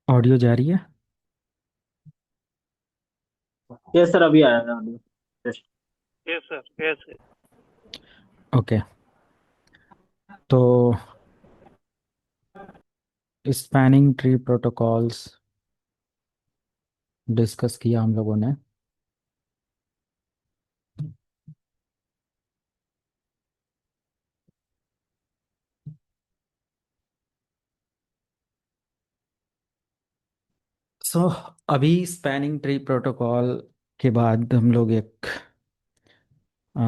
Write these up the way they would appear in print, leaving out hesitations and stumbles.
Audio जा रही है। यस सर, अभी आया था audio. Just. Yes sir, yes sir. Okay. तो स्पैनिंग ट्री प्रोटोकॉल्स डिस्कस किया हम लोगों ने। सो अभी स्पैनिंग ट्री प्रोटोकॉल के बाद हम लोग एक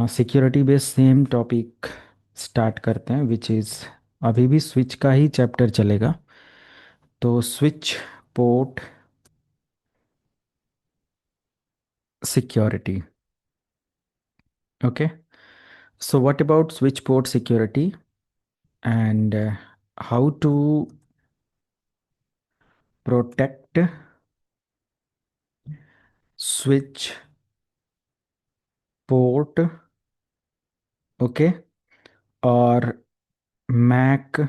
security based same topic start करते हैं, विच इज़ अभी भी स्विच का ही चैप्टर चलेगा। तो switch port security. Okay. So what about switch port security and how to protect switch port. Okay. और मैक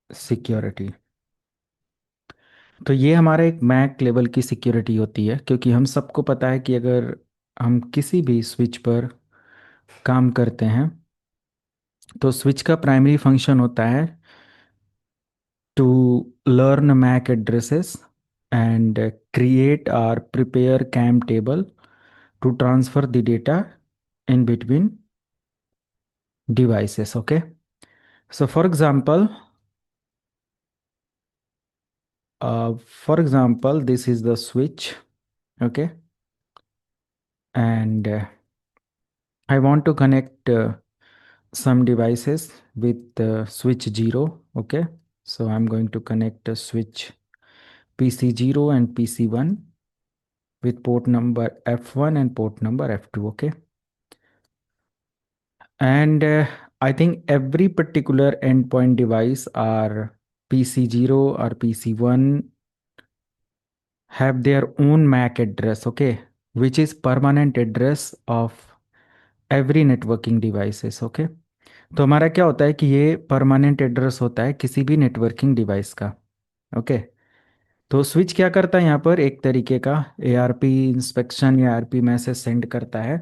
सिक्योरिटी। तो ये हमारा एक मैक लेवल की सिक्योरिटी होती है, क्योंकि हम सबको पता है कि अगर हम किसी भी स्विच पर काम करते हैं तो स्विच का प्राइमरी फंक्शन होता है to learn MAC addresses and create और prepare CAM table to transfer the data in between devices. Okay. So for example this is the switch. Okay. And I want to connect some devices with switch 0. Okay. So I'm going to connect a switch PC 0 and PC 1 with port number F1 and port number F2. Okay. And I think every particular endpoint device are PC 0 or PC 1 have their own MAC address, okay, which is permanent address of every networking devices, okay। तो हमारा क्या होता है कि ये permanent address होता है किसी भी नेटवर्किंग डिवाइस का। ओके। तो स्विच क्या करता है यहाँ पर, एक तरीके का ARP इंस्पेक्शन या ARP मैसेज सेंड करता है।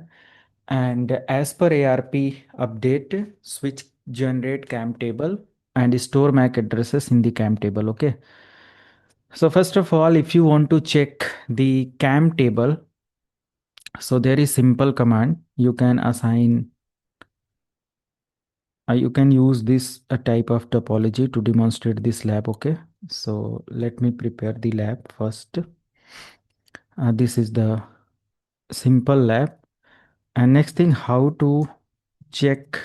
And as per ARP update switch generate CAM table and store MAC addresses in the CAM table. Okay. So first of all, if you want to check the CAM table, so there is simple command. You can assign, you can use this type of topology to demonstrate this lab. Okay. So let me prepare the lab first. This is the simple lab. And next thing, how to check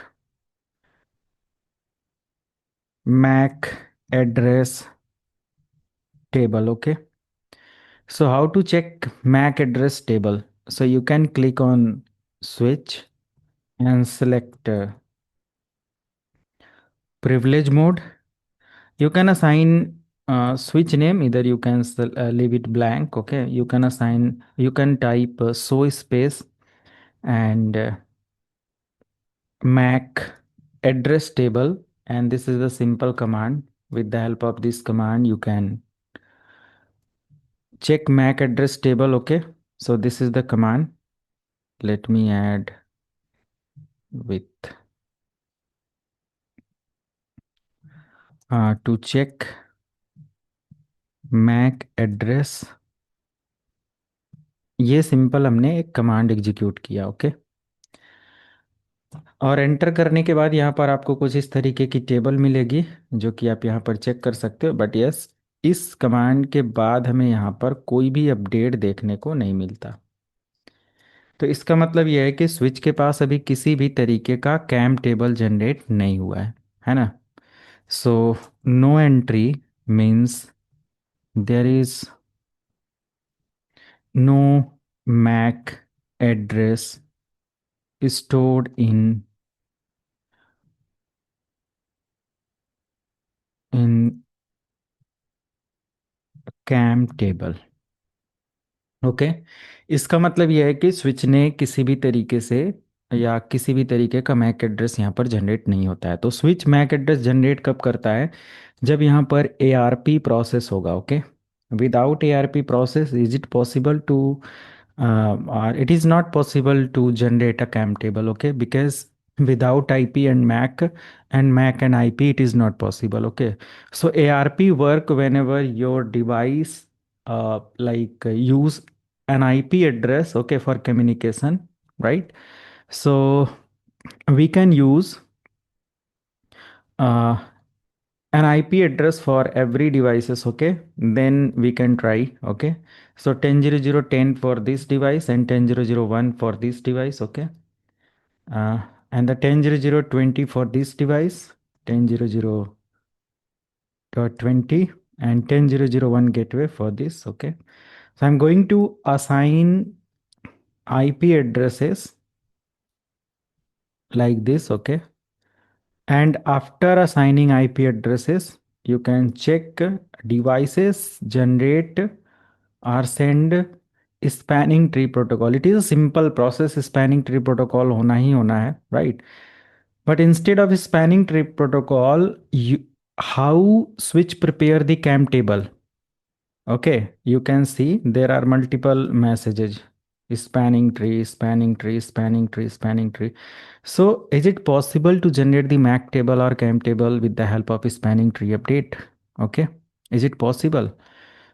MAC address table. Okay. So how to check MAC address table? So you can click on switch and select privilege mode. You can assign switch name, either you can leave it blank. Okay. You can assign, you can type show space and MAC address table, and this is a simple command. With the help of this command you can check MAC address table. Okay. So this is the command. Let me add with to check MAC address। ये simple हमने एक command execute किया। Okay. और enter करने के बाद यहाँ पर आपको कुछ इस तरीके की टेबल मिलेगी, जो कि आप यहाँ पर चेक कर सकते हो। बट यस, इस कमांड के बाद हमें यहाँ पर कोई भी अपडेट देखने को नहीं मिलता। तो इसका मतलब यह है कि स्विच के पास अभी किसी भी तरीके का कैम टेबल जनरेट नहीं हुआ है ना। So no entry means there is no MAC address stored in CAM table. Okay. इसका मतलब यह है कि स्विच ने किसी भी तरीके से या किसी भी तरीके का मैक एड्रेस यहाँ पर जनरेट नहीं होता है। तो स्विच मैक एड्रेस जनरेट कब करता है, जब यहाँ पर ARP प्रोसेस होगा। Okay. Without ARP process, is it possible to or it is not possible to generate a CAM table, okay? Because without IP and Mac and IP, it is not possible, okay? So ARP work whenever your device use an IP address, okay, for communication, right? So we can use uh, an IP address for every devices, okay? Then we can try, okay? So 10.00.10 for this device and 10.00.1 for this device, okay? Uh, and the 10.00.20 for this device, 10.00.20 and 10.0.0.1 gateway for this, okay? So I'm going to assign IP addresses like this, okay? And after assigning IP addresses, you can check devices generate or send spanning tree protocol. It is a simple process. Spanning tree protocol होना ही होना है, right? But instead of spanning tree protocol, how switch prepare the CAM table? Okay, you can see there are multiple messages. Spanning tree, spanning tree, spanning tree, spanning tree. So is it possible to generate the MAC table or CAM table with the help of spanning tree update? Okay, is it possible?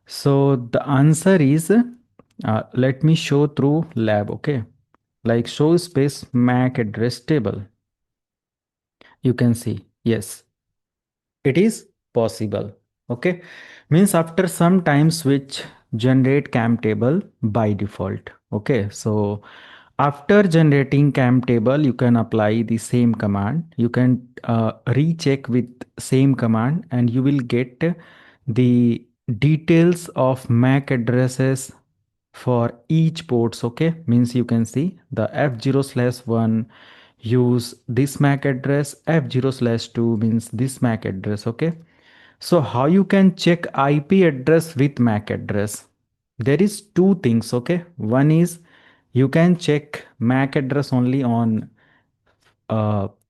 So the answer is, let me show through lab, okay? Like show space MAC address table. You can see, yes, it is possible, okay? Means after some time switch generate CAM table by default, okay? So after generating CAM table, you can apply the same command. You can recheck with same command and you will get the details of MAC addresses for each ports, okay? Means you can see the F0/1 use this MAC address, F0/2 means this MAC address, okay? So how you can check IP address with MAC address? There is two things, okay? One is you can check MAC address only on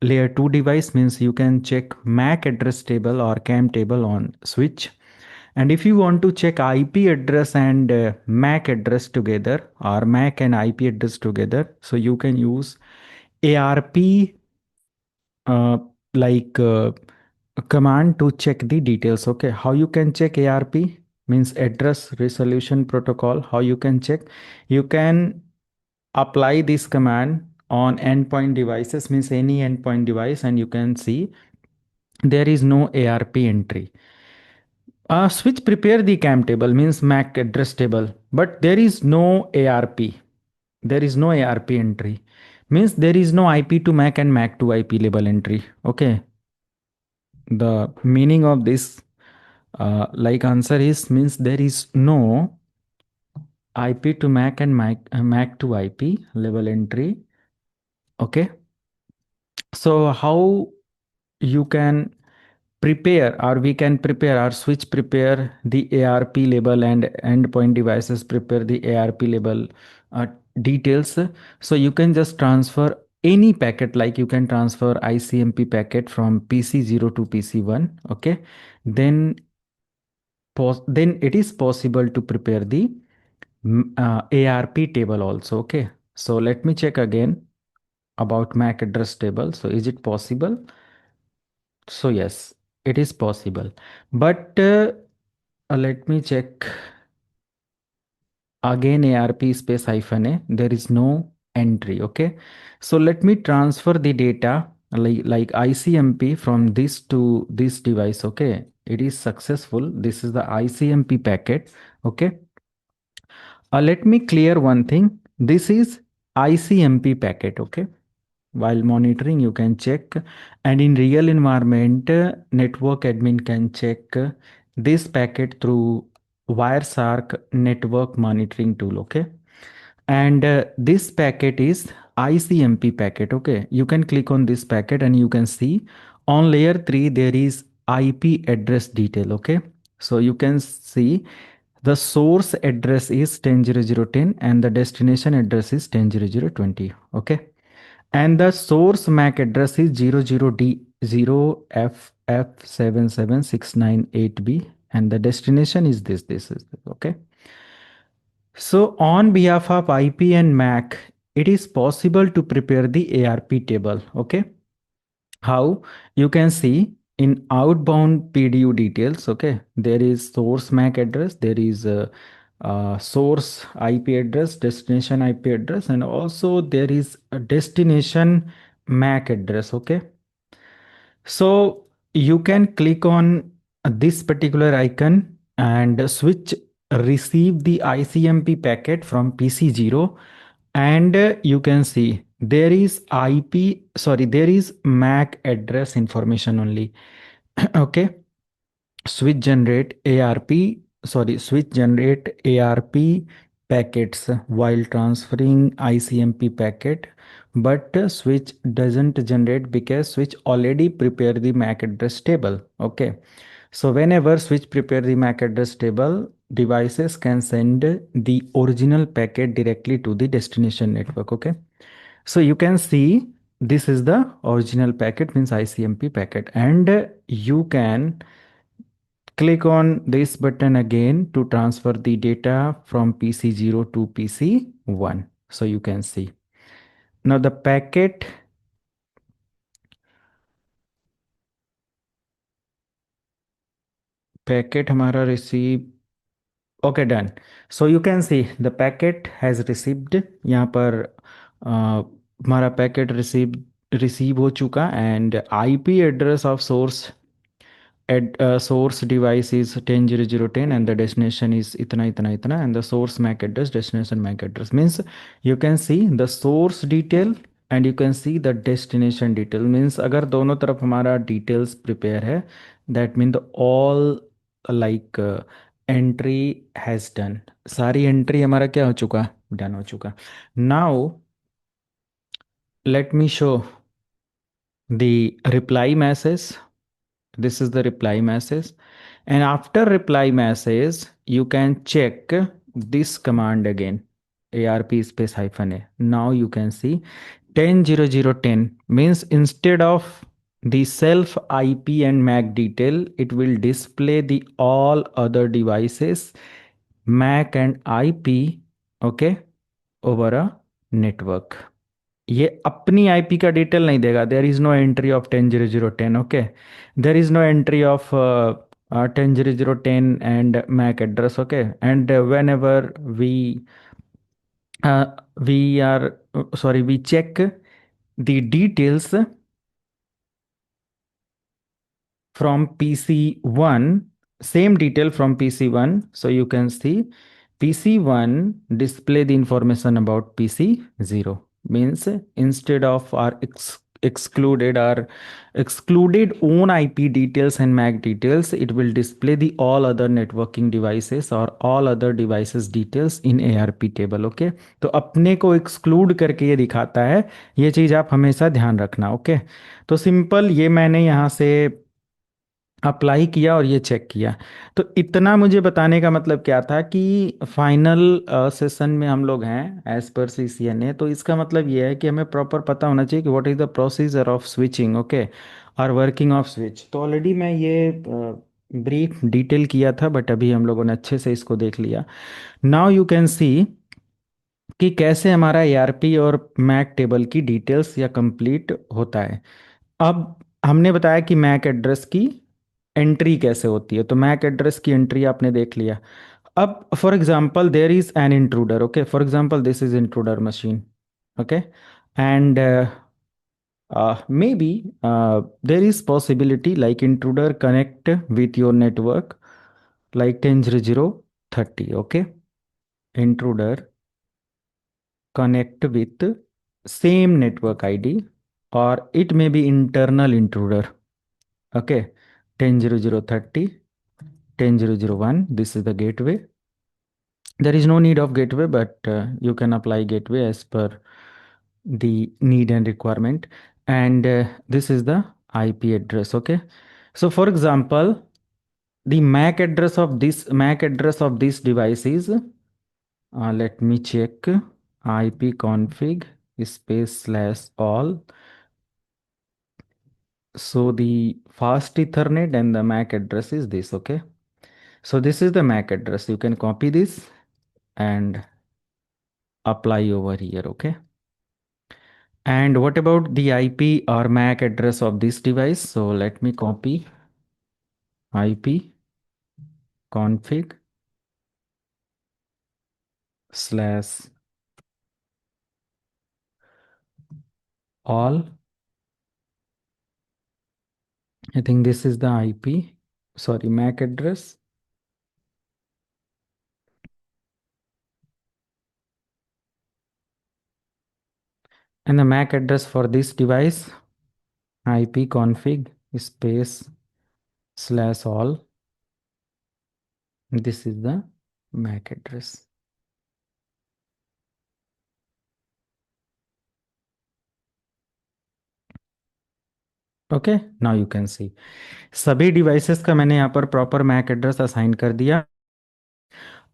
layer 2 device, means you can check MAC address table or CAM table on switch. And if you want to check IP address and MAC address together or MAC and IP address together, so you can use ARP uh, like a command to check the details. Okay, how you can check ARP means address resolution protocol. How you can check? You can apply this command on endpoint devices, means any endpoint device, and you can see there is no ARP entry. Switch prepare the CAM table means MAC address table, but there is no ARP. There is no ARP entry. Means there is no IP to MAC and MAC to IP label entry. Okay. The meaning of this like answer is means there is no IP to MAC and MAC to IP label entry. Okay. So how you can prepare or we can prepare our switch prepare the ARP label and endpoint devices prepare the ARP label uh, details. So you can just transfer any packet, like you can transfer ICMP packet from PC0 to PC1, okay? Then then it is possible to prepare the ARP table also, okay? So let me check again about MAC address table. So is it possible? So yes, it is possible. But let me check again ARP space hyphen A. There is no entry. Okay. So let me transfer the data like ICMP from this to this device. Okay. It is successful. This is the ICMP packet. Okay. Let me clear one thing. This is ICMP packet. Okay. While monitoring, you can check, and in real environment, network admin can check this packet through Wireshark network monitoring tool. Okay, and this packet is ICMP packet. Okay, you can click on this packet and you can see on layer 3 there is IP address detail. Okay, so you can see the source address is 10.00.10 and the destination address is 10.00.20. Okay, and the source MAC address is 00D0FF77698B and the destination is this, okay. So on behalf of IP and MAC, it is possible to prepare the ARP table, okay. How? You can see in outbound PDU details, okay, there is source MAC address, there is a source IP address, destination IP address, and also there is a destination MAC address, okay. So you can click on this particular icon and switch receive the ICMP packet from PC0, and you can see there is there is MAC address information only. Okay, switch generate ARP packets while transferring ICMP packet, but switch doesn't generate because switch already prepare the MAC address table. Okay, so whenever switch prepare the MAC address table, devices can send the original packet directly to the destination network. Okay, so you can see this is the original packet, means ICMP packet, and you can click on this button again to transfer the data from PC0 to PC1. So you can see now the packet हमारा receive. Okay, done. So you can see the packet has received. यहाँ पर हमारा packet receive हो चुका, and IP address of source device is 10.0.0.10 and the destination is itna and the source MAC address, destination MAC address, means you can see the source detail and you can see the destination detail, means अगर दोनों तरफ हमारा details prepare है, that mean the all like entry has done, सारी entry हमारा क्या हो चुका, done हो चुका. Now let me show the reply message. This is the reply message, and after reply message you can check this command again, ARP space hyphen a. Now you can see 10.0.0.10 means instead of the self IP and MAC detail, it will display the all other devices MAC and IP, okay, over a network. ये अपनी IP का detail नहीं देगा. There is no entry of 10.0.0.10. Okay, there is no entry of 10.0.0.10 and MAC address. Okay, and whenever we are we check the details from PC1, same detail from PC1. So you can see PC1 display the information about PC0, means instead of our excluded own IP details and MAC details, it will display the all other networking devices or all other devices details in ARP table. Okay, तो अपने को exclude करके ये दिखाता है. ये चीज़ आप हमेशा ध्यान रखना. ओके, तो सिंपल ये मैंने यहाँ से अप्लाई किया और ये चेक किया. तो इतना मुझे बताने का मतलब क्या था कि फाइनल सेशन में हम लोग हैं एज पर CCNA. तो इसका मतलब ये है कि हमें प्रॉपर पता होना चाहिए कि what is the procedure of switching, okay, और वर्किंग ऑफ स्विच. तो ऑलरेडी मैं ये ब्रीफ डिटेल किया था, बट अभी हम लोगों ने अच्छे से इसको देख लिया. नाउ यू कैन सी कि कैसे हमारा ARP और मैक टेबल की डिटेल्स या कंप्लीट होता है. अब हमने बताया कि मैक एड्रेस की एंट्री कैसे होती है. तो मैक एड्रेस की एंट्री आपने देख लिया. अब for example there is an intruder. Okay, for example this is intruder machine. Okay, and maybe there is possibility like intruder connect with your network like 10.0.0.30. okay, intruder connect with same network ID, or it may be internal intruder. Okay, 10.0.0.30, 10.0.0.1, this is the gateway. There is no need of gateway, but you can apply gateway as per the need and requirement. And this is the IP address. Okay, so for example, the MAC address of this device is let me check, ipconfig space /all. So the fast Ethernet and the MAC address is this. Okay, So this is the MAC address. You can copy this and apply over here, okay? And what about the IP or MAC address of this device? So let me copy IP config slash all. I think this is the IP, sorry, MAC address. And the MAC address for this device, IP config space slash all. This is the MAC address. Okay, now you can सी सभी devices का मैंने यहाँ पर proper Mac address assign कर दिया।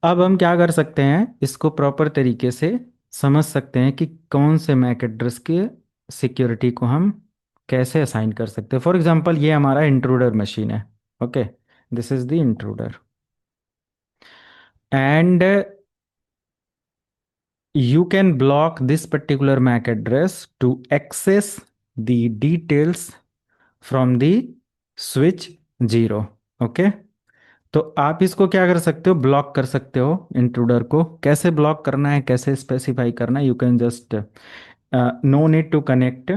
अब हम क्या कर सकते हैं, इसको प्रॉपर तरीके से समझ सकते हैं कि कौन से मैक एड्रेस के सिक्योरिटी को हम कैसे असाइन कर सकते हैं। फॉर एग्जांपल ये हमारा इंट्रूडर मशीन है, okay, this is the intruder and you can block this particular MAC address to access the details from the switch 0, okay. तो आप इसको क्या कर सकते हो, ब्लॉक कर सकते हो। इंट्रूडर को कैसे ब्लॉक करना है, कैसे स्पेसिफाई करना है, you can just no need to connect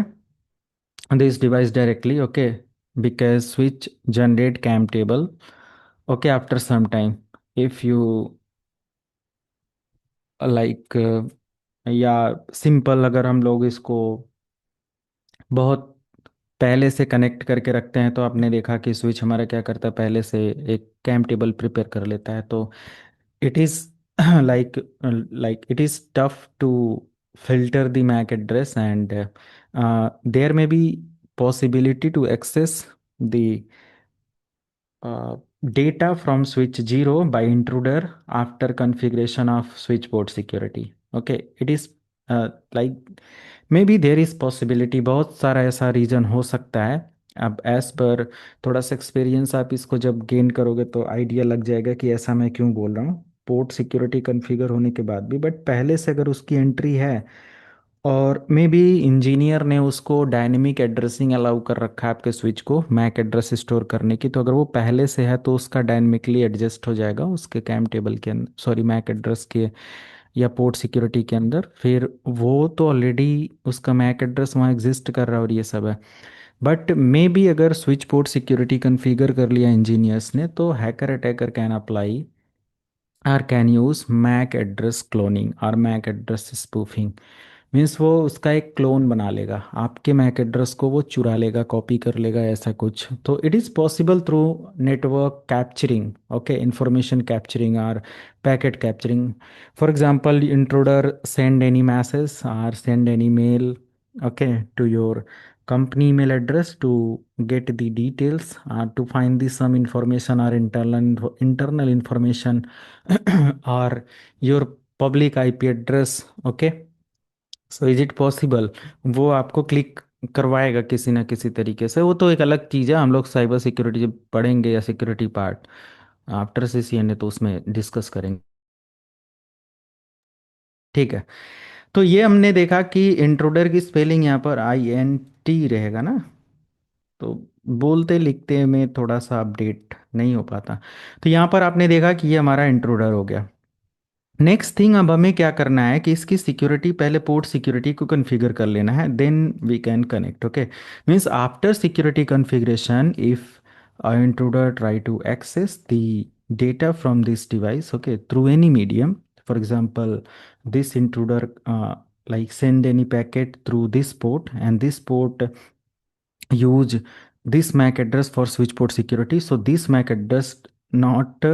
this device directly, okay, because switch generate cam table, okay, after some time if you like या सिंपल अगर हम लोग इसको बहुत पहले से कनेक्ट करके रखते हैं तो आपने देखा कि स्विच हमारा क्या करता है, पहले से एक कैम टेबल प्रिपेयर कर लेता है। तो it is like it is tough to filter the MAC address and there may be possibility to access the data from switch 0 by intruder after configuration of switchboard security, okay, it is like maybe there is possibility, बहुत सारा ऐसा reason हो सकता है। अब as per थोड़ा सा experience आप इसको जब गेन करोगे तो आइडिया लग जाएगा कि ऐसा मैं क्यों बोल रहा हूँ, पोर्ट सिक्योरिटी कॉन्फ़िगर होने के बाद भी। बट पहले से अगर उसकी एंट्री है और मे बी इंजीनियर ने उसको डायनेमिक एड्रेसिंग अलाउ कर रखा है आपके स्विच को मैक एड्रेस स्टोर करने की, तो अगर वो पहले से है तो उसका डायनेमिकली एडजस्ट हो जाएगा उसके कैम टेबल के अंदर, सॉरी मैक एड्रेस के या पोर्ट सिक्योरिटी के अंदर। फिर वो तो ऑलरेडी उसका मैक एड्रेस वहाँ एग्जिस्ट कर रहा है और ये सब है। बट मे बी अगर स्विच पोर्ट सिक्योरिटी कॉन्फ़िगर कर लिया इंजीनियर्स ने तो hacker attacker can apply or can use MAC address cloning or MAC address spoofing। Means वो उसका एक क्लोन बना लेगा, आपके मैक एड्रेस को वो चुरा लेगा, कॉपी कर लेगा, ऐसा कुछ। तो it is possible through network capturing, okay, information capturing और packet capturing. For example intruder send any message और send any mail, okay, to your company email address to get the details, to find the some information or internal information or your public IP address, okay। So is it possible वो आपको click करवाएगा किसी ना किसी तरीके से, वो तो एक अलग चीज़ है, हम लोग साइबर सिक्योरिटी जब पढ़ेंगे या सिक्योरिटी पार्ट आफ्टर CCNA तो उसमें डिस्कस करेंगे, ठीक है। तो ये हमने देखा कि इंट्रूडर की स्पेलिंग यहाँ पर INT रहेगा ना, तो बोलते लिखते में थोड़ा सा अपडेट नहीं हो पाता। तो यहाँ पर आपने देखा कि ये हमारा इंट्रूडर हो गया। नेक्स्ट थिंग, अब हमें क्या करना है कि इसकी सिक्योरिटी, पहले पोर्ट सिक्योरिटी को कॉन्फ़िगर कर लेना है, then we can connect, okay. Means after security configuration if intruder try to access the data from this device, okay, through any medium, for example this intruder like send any packet through this port and this port use this MAC address for switch port security, so this MAC address not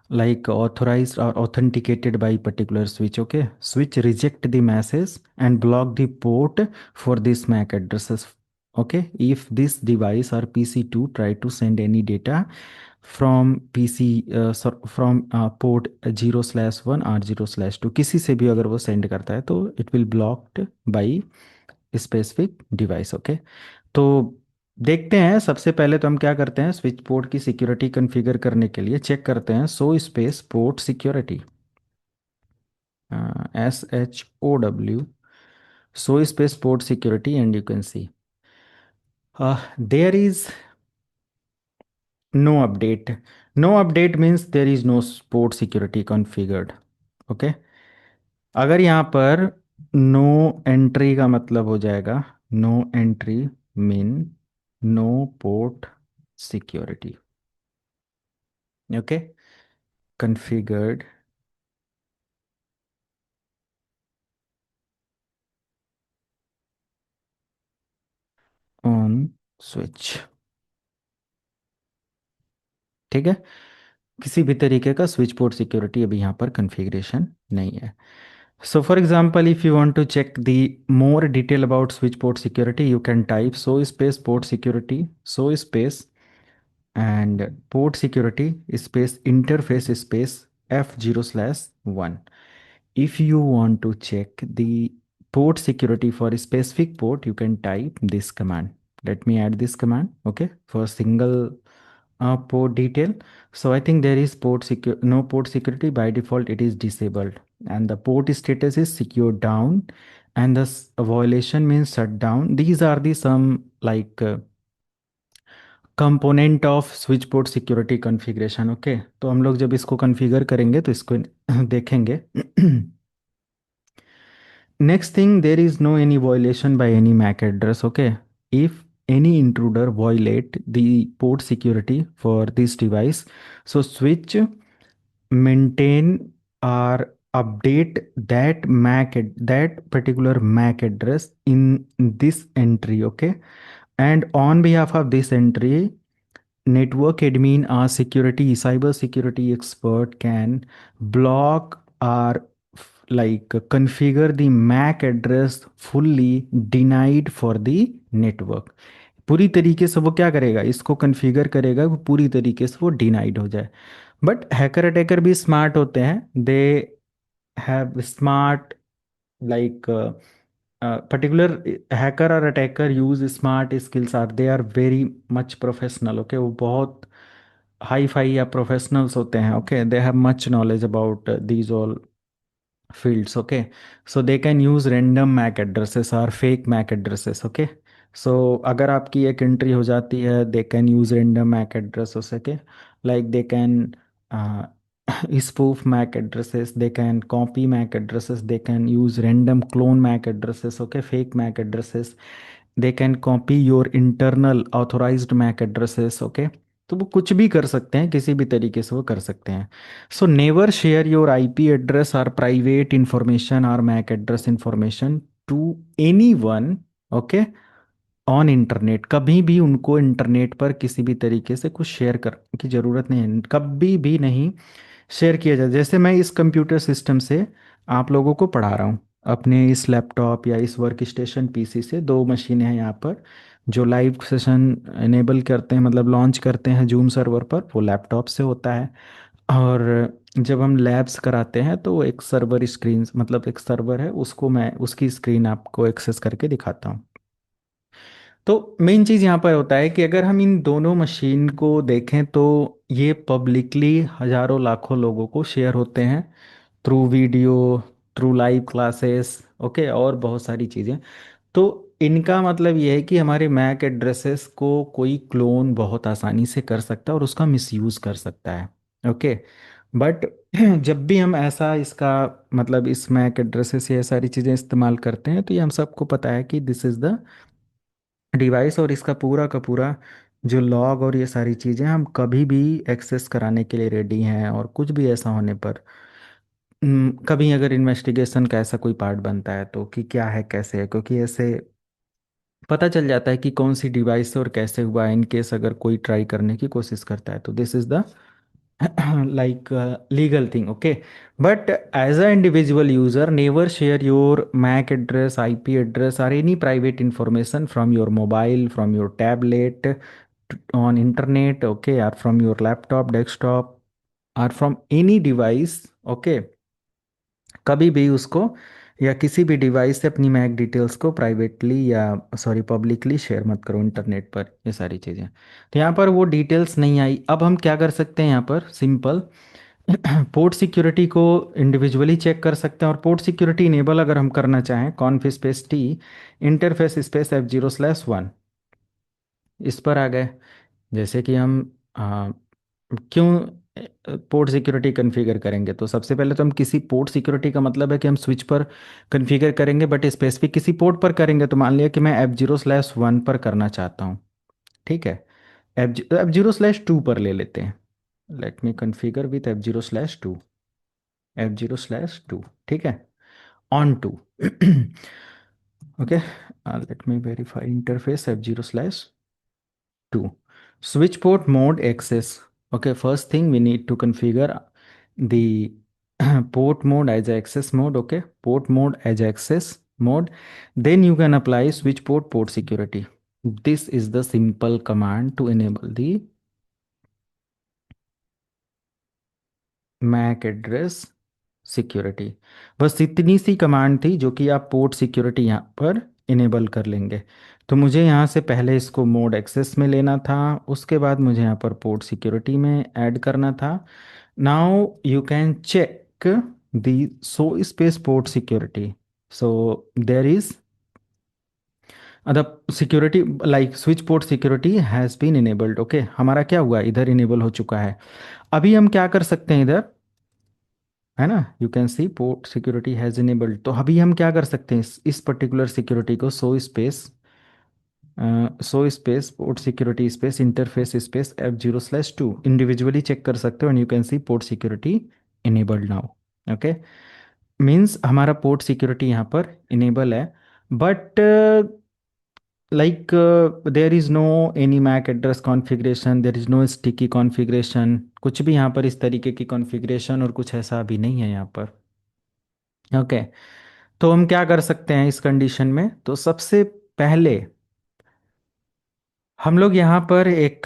like authorized or authenticated by particular switch, okay, switch reject the message and block the port for this MAC addresses, okay, if this device or PC2 try to send any data from from port 0/1 or 0/2, किसी से भी अगर वो send करता है तो it will blocked by specific device, okay. तो देखते हैं, सबसे पहले तो हम क्या करते हैं, स्विच पोर्ट की सिक्योरिटी कॉन्फ़िगर करने के लिए चेक करते हैं show space port security, SHOW, show space port security, and you can see there is no update. No update means there is no port security configured. Okay, अगर यहाँ पर no entry का मतलब हो जाएगा no entry mean no port security. Okay, configured on switch। ठीक है, किसी भी तरीके का स्विच पोर्ट सिक्योरिटी अभी यहाँ पर कॉन्फ़िगरेशन नहीं है। So for example, if you want to check the more detail about switch port security, you can type so space port security, so space and port security space interface space F0/1. If you want to check the port security for a specific port, you can type this command. Let me add this command, okay, for single port detail. So I think there is no port security. By default it is disabled, and the port status is secure down, and the violation means shut down. These are the some like component off switch port security configuration. Okay, तो हम लोग जब इसको configure करेंगे तो इसको देखेंगे। Next thing, there is no any violation by any MAC address. Okay, if any intruder violate the port security for this device, so switch maintain or update that particular MAC address in this entry. Okay, and on behalf of this entry, network admin or cyber security expert can block or like configure the MAC address fully denied for the network। पूरी तरीके से वो क्या करेगा, इसको configure करेगा वो पूरी तरीके से वो डिनाइड हो जाए। बट हैकर अटैकर भी स्मार्ट होते हैं, they have smart like particular hacker or attacker use smart skills, are they are very much professional। okay, वो बहुत हाई फाई या प्रोफेशनल्स होते हैं। Okay, they have much knowledge about these all fields। okay, so they can use random MAC addresses or fake MAC addresses। okay, so अगर आपकी एक entry हो जाती है, they can use random MAC addresses। okay, like they can uh, spoof MAC addresses, they can copy MAC addresses, they can use random clone MAC addresses। okay, fake MAC addresses, they can copy your internal authorized MAC addresses। okay, तो वो कुछ भी कर सकते हैं, किसी भी तरीके से वो कर सकते हैं। So never share your IP address or private information or MAC address information to anyone, okay, on internet. कभी भी उनको इंटरनेट पर किसी भी तरीके से कुछ शेयर करने की ज़रूरत नहीं है, कभी भी नहीं शेयर किया जाए। जैसे मैं इस कंप्यूटर सिस्टम से आप लोगों को पढ़ा रहा हूँ, अपने इस लैपटॉप या इस वर्क स्टेशन पीसी से, दो मशीनें हैं यहाँ पर जो लाइव सेशन इनेबल करते हैं, मतलब लॉन्च करते हैं जूम सर्वर पर, वो लैपटॉप से होता है। और जब हम लैब्स कराते हैं तो एक सर्वर स्क्रीन, मतलब एक सर्वर है, उसको मैं उसकी स्क्रीन आपको एक्सेस करके दिखाता हूँ। तो मेन चीज़ यहाँ पर होता है कि अगर हम इन दोनों मशीन को देखें तो ये पब्लिकली हजारों लाखों लोगों को शेयर होते हैं through video, through live classes. Okay, और बहुत सारी चीज़ें। तो इनका मतलब ये है कि हमारे मैक एड्रेसेस को कोई क्लोन बहुत आसानी से कर सकता है और उसका मिसयूज़ कर सकता है। ओके, बट जब भी हम ऐसा इसका मतलब इस मैक एड्रेसेस ये सारी चीज़ें इस्तेमाल करते हैं, तो ये हम सबको पता है कि दिस इज़ द डिवाइस, और इसका पूरा का पूरा जो लॉग और ये सारी चीज़ें हम कभी भी एक्सेस कराने के लिए रेडी हैं। और कुछ भी ऐसा होने पर कभी अगर इन्वेस्टिगेशन का ऐसा कोई पार्ट बनता है तो कि क्या है कैसे है, क्योंकि ऐसे पता चल जाता है कि कौन सी डिवाइस से और कैसे हुआ है, इन केस अगर कोई ट्राई करने की कोशिश करता है तो this is the like legal thing। okay, but as an individual user, never share your MAC address, IP address, or any private information from your mobile, from your tablet, on internet, okay, or from your laptop, desktop, or from any device। okay, कभी भी उसको या किसी भी device से अपनी Mac details को privately या सॉरी पब्लिकली शेयर मत करो इंटरनेट पर, ये सारी चीज़ें। तो यहाँ पर वो डिटेल्स नहीं आई। अब हम क्या कर सकते हैं यहाँ पर, सिंपल पोर्ट सिक्योरिटी को इंडिविजुअली चेक कर सकते हैं। और पोर्ट सिक्योरिटी इनेबल अगर हम करना चाहें, conf space T interface space F0/1 इस पर आ गए। जैसे कि हम क्यों पोर्ट सिक्योरिटी कॉन्फ़िगर करेंगे, तो सबसे पहले तो हम किसी पोर्ट सिक्योरिटी का मतलब है कि हम स्विच पर कॉन्फ़िगर करेंगे, बट स्पेसिफिक किसी पोर्ट पर करेंगे। तो मान लिया कि मैं F0/1 पर करना चाहता हूँ, ठीक है। F0/2 पर ले लेते हैं। Let me configure with F0/2, F0/2, ठीक है, on two okay. Let me verify interface F0/2 switch port mode access. Okay, first thing we need to configure the port mode as access mode. Okay, port mode as access mode, then you can apply switch port security. This is the simple command to enable the MAC address security. बस इतनी सी command थी जो कि आप port security यहाँ पर enable कर लेंगे। तो मुझे यहाँ से पहले इसको मोड एक्सेस में लेना था, उसके बाद मुझे यहाँ पर पोर्ट सिक्योरिटी में ऐड करना था। Now you can check the show space port security. So there is the security like switch port security has been enabled. Okay, हमारा क्या हुआ, इधर इनेबल हो चुका है। अभी हम क्या कर सकते हैं इधर, है ना, you can see port security has enabled. तो अभी हम क्या कर सकते हैं, इस पर्टिकुलर सिक्योरिटी को show space port security space interface space F0/2 individually check कर सकते हो, and you can see port security enabled now. Okay, means हमारा पोर्ट सिक्योरिटी यहाँ पर इनेबल है, but like there is no any MAC address configuration, there is no sticky configuration, कुछ भी यहाँ पर इस तरीके की कॉन्फ़िगरेशन और कुछ ऐसा अभी नहीं है यहाँ पर। ओके, तो हम क्या कर सकते हैं इस कंडीशन में, तो सबसे पहले हम लोग यहाँ पर एक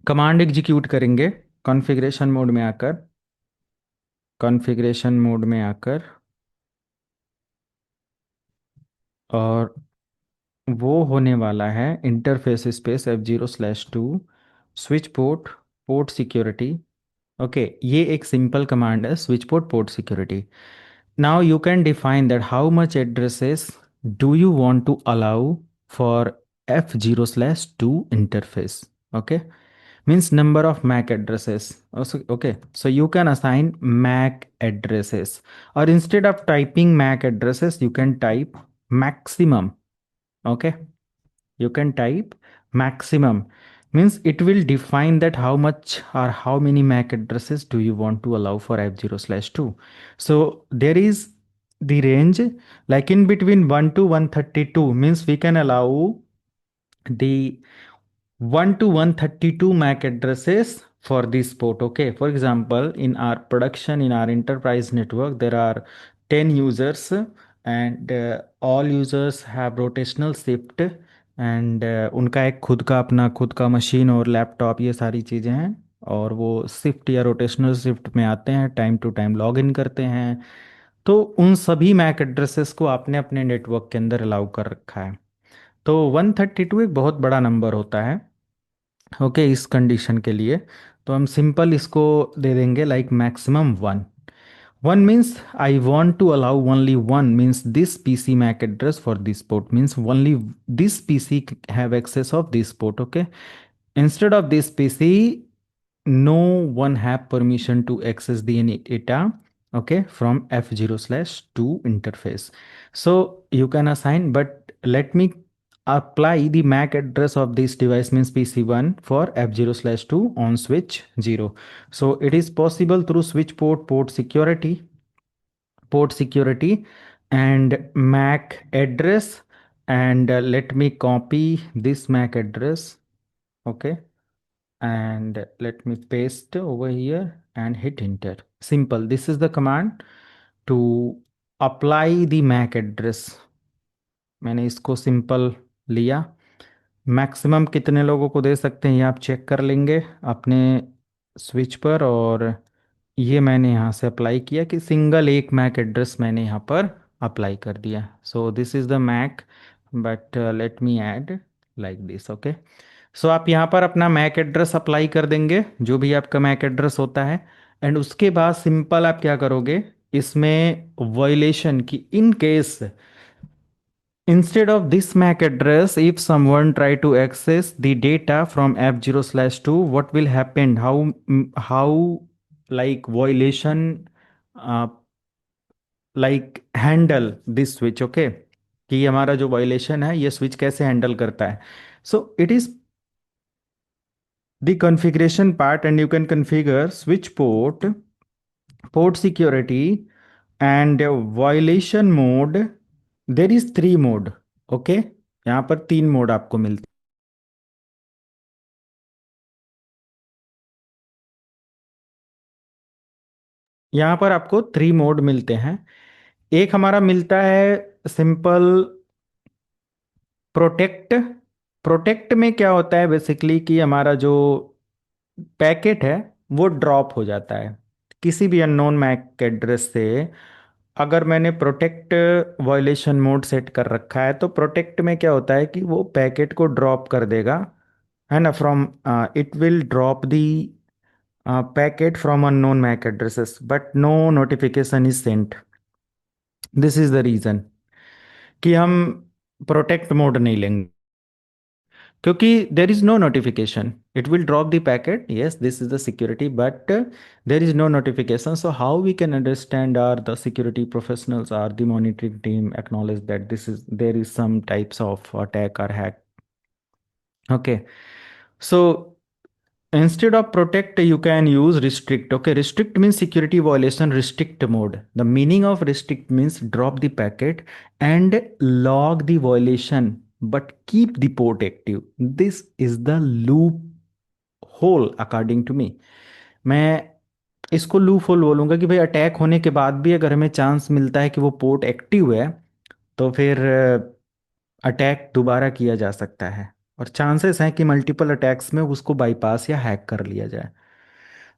कमांड एग्जीक्यूट करेंगे कॉन्फ़िगरेशन मोड में आकर, कॉन्फ़िगरेशन मोड में आकर, और वो होने वाला है interface space F0/2 switch port port security. Okay, ये एक सिंपल कमांड है, switch port security. Now you can define that how much addresses do you want to allow for F0/2 interface. Okay, means number of MAC addresses. Also, okay, so you can assign MAC addresses, or instead of typing MAC addresses, you can type maximum. Okay, you can type maximum, means it will define that how much or how many MAC addresses do you want to allow for F0/2. So there is the range like in between 1 to 132, means we can allow the 1 to 132 MAC addresses for this port. Okay, for example, in our production, in our enterprise network, there are 10 users, and all users have rotational shift, and उनका एक खुद का अपना खुद का machine और laptop, ये सारी चीज़ें हैं, और वो शिफ्ट या रोटेशनल शिफ्ट में आते हैं, time to time log in करते हैं। तो उन सभी मैक एड्रेसेस को आपने अपने नेटवर्क के अंदर अलाउ कर रखा है। तो 132 एक बहुत बड़ा नंबर होता है। ओके, इस कंडीशन के लिए तो हम सिंपल इसको दे देंगे like maximum 1। 1 means I want to allow only one, means this PC MAC address for this port, means only this PC have access of this port. Okay, instead of this PC, no one have permission to access the any data, okay, from F0/2 interface. So you can assign, but let me apply the MAC address of this device, means PC1 for F0/2 on switch 0. So it is possible through switch port security and MAC address, and let me copy this MAC address. Okay, and let me paste over here and hit enter. Simple, this is the command to apply the MAC address. मैंने इसको simple लिया। Maximum कितने लोगों को दे सकते हैं ये आप चेक कर लेंगे अपने स्विच पर, और ये मैंने यहाँ से अप्लाई किया कि सिंगल एक मैक एड्रेस मैंने यहाँ पर अप्लाई कर दिया। So this is the MAC, but let me add like this. Okay, so आप यहाँ पर अपना मैक एड्रेस अप्लाई कर देंगे, जो भी आपका मैक एड्रेस होता है। एंड उसके बाद सिंपल आप क्या करोगे, इसमें वायलेशन की in case instead of this MAC address, if someone try to access the data from f0/2, what will happen? How like violation uh, like handle this switch? Okay, कि हमारा जो वायलेशन है ये स्विच कैसे handle करता है। So it is the configuration part, and you can configure switch port, port security, and violation mode. There is 3 mode. Okay, यहाँ पर 3 मोड आपको मिलते। यहाँ पर आपको 3 मोड मिलते हैं। एक हमारा मिलता है सिंपल प्रोटेक्ट। प्रोटेक्ट में क्या होता है बेसिकली कि हमारा जो पैकेट है वो ड्रॉप हो जाता है किसी भी अननोन मैक एड्रेस से। अगर मैंने प्रोटेक्ट वायलेशन मोड सेट कर रखा है तो प्रोटेक्ट में क्या होता है कि वो पैकेट को ड्रॉप कर देगा, है ना, from it will drop the packet from unknown MAC addresses but no notification is sent. This is the reason कि हम प्रोटेक्ट मोड नहीं लेंगे, क्योंकि there is no notification. It will drop the packet, yes this is the security, but there is no notification. So how we can understand are the security professionals or the monitoring team acknowledge that this is there is some types of attack और hack. Okay, so instead of protect, you can use restrict. Okay, restrict means security violation restrict mode. The meaning of restrict means drop the packet and log the violation, but keep the port active. This is the loop hole according to me. मैं इसको loop hole बोलूंगा कि भाई attack होने के बाद भी अगर हमें चांस मिलता है कि वो पोर्ट एक्टिव है तो फिर अटैक दोबारा किया जा सकता है, और चांसेस हैं कि मल्टीपल अटैक्स में उसको बाईपास या हैक कर लिया जाए।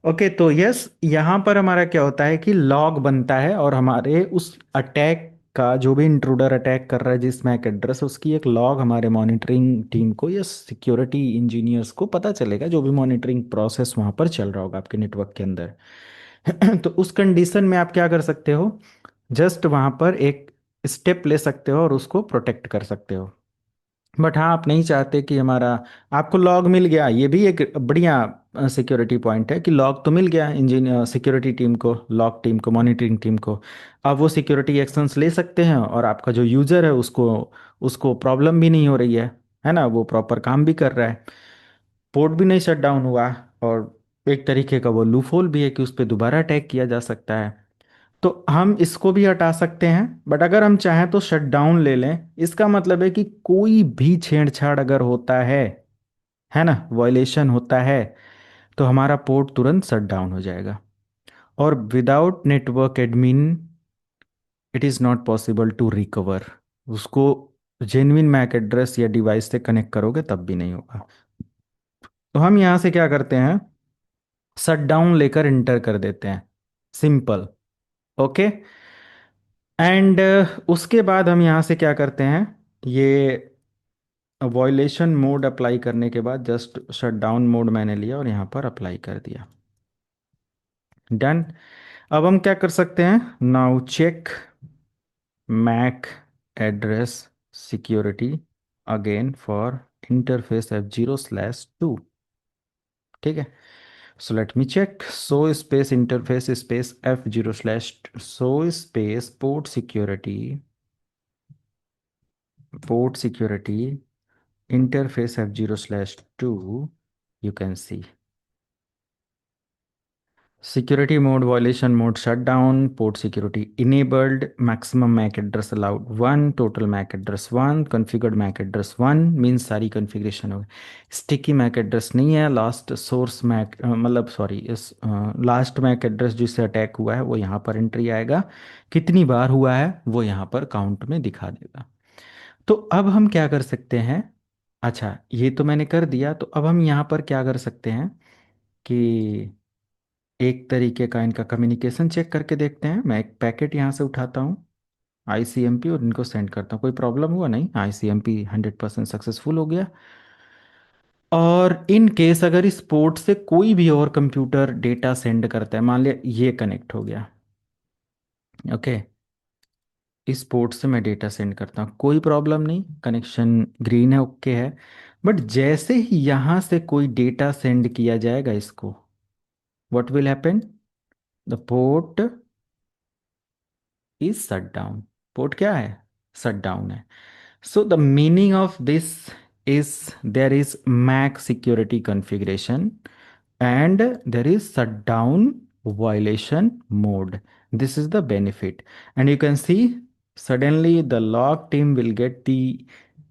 ओके, तो यस यहाँ पर हमारा क्या होता है कि लॉग बनता है और हमारे उस अटैक का जो भी इंट्रूडर अटैक कर रहा है जिस मैक एड्रेस, उसकी एक लॉग हमारे मॉनिटरिंग टीम को या सिक्योरिटी इंजीनियर्स को पता चलेगा, जो भी मॉनिटरिंग प्रोसेस वहाँ पर चल रहा होगा आपके नेटवर्क के अंदर। तो उस कंडीशन में आप क्या कर सकते हो, जस्ट वहाँ पर एक स्टेप ले सकते हो और उसको प्रोटेक्ट कर सकते हो। बट हाँ, आप नहीं चाहते कि हमारा, आपको लॉग मिल गया, ये भी एक बढ़िया सिक्योरिटी पॉइंट है कि लॉग तो मिल गया इंजीनियर सिक्योरिटी टीम को, लॉग टीम को, मॉनिटरिंग टीम को। अब वो सिक्योरिटी एक्शंस ले सकते हैं और आपका जो यूज़र है उसको उसको प्रॉब्लम भी नहीं हो रही है ना, वो प्रॉपर काम भी कर रहा है, पोर्ट भी नहीं शट डाउन हुआ, और एक तरीके का वो लूपहोल भी है कि उस पर दोबारा अटैक किया जा सकता है। तो हम इसको भी हटा सकते हैं, बट अगर हम चाहें तो शट डाउन ले लें। इसका मतलब है कि कोई भी छेड़छाड़ अगर होता है ना, वायलेशन होता है, तो हमारा पोर्ट तुरंत शट डाउन हो जाएगा। और without network admin it is not possible to recover उसको। जेन्युइन मैक एड्रेस या डिवाइस से कनेक्ट करोगे तब भी नहीं होगा। तो हम यहाँ से क्या करते हैं, शट डाउन लेकर इंटर कर देते हैं, सिंपल। ओके, एंड उसके बाद हम यहाँ से क्या करते हैं, ये वॉयलेशन मोड अप्लाई करने के बाद जस्ट शट डाउन मोड मैंने लिया और यहाँ पर अप्लाई कर दिया, डन। अब हम क्या कर सकते हैं, now check MAC address security again for interface f0/2। ठीक है, so let me check, show space interface space f0/, show space port security interface f0/2, you can see security mode, violation mode shut down, port security enabled, maximum MAC address allowed 1, total MAC address 1, configured MAC address 1 means सारी configuration हो गई। sticky MAC address नहीं है, last source Mac मतलब sorry इस last Mac address जिससे attack हुआ है वो यहाँ पर एंट्री आएगा, कितनी बार हुआ है वो यहाँ पर काउंट में दिखा देगा। तो अब हम क्या कर सकते हैं, अच्छा ये तो मैंने कर दिया, तो अब हम यहाँ पर क्या कर सकते हैं कि एक तरीके का इनका कम्युनिकेशन चेक करके देखते हैं। मैं एक पैकेट यहाँ से उठाता हूँ आईसीएमपी और इनको सेंड करता हूँ। कोई प्रॉब्लम हुआ नहीं, आईसीएमपी 100% सक्सेसफुल हो गया। और इन केस अगर इस पोर्ट से कोई भी और कंप्यूटर डेटा सेंड करता है, मान लिया ये कनेक्ट हो गया, ओके, इस पोर्ट से मैं डेटा सेंड करता हूँ, कोई प्रॉब्लम नहीं, कनेक्शन ग्रीन है, ओके है। बट जैसे ही यहाँ से कोई डेटा सेंड किया जाएगा इसको, what will happen, the port is shut down. Port क्या है, शट डाउन है। So the meaning of this is there is MAC security configuration and there is shutdown violation mode. This is the benefit. And you can see suddenly the log team will get the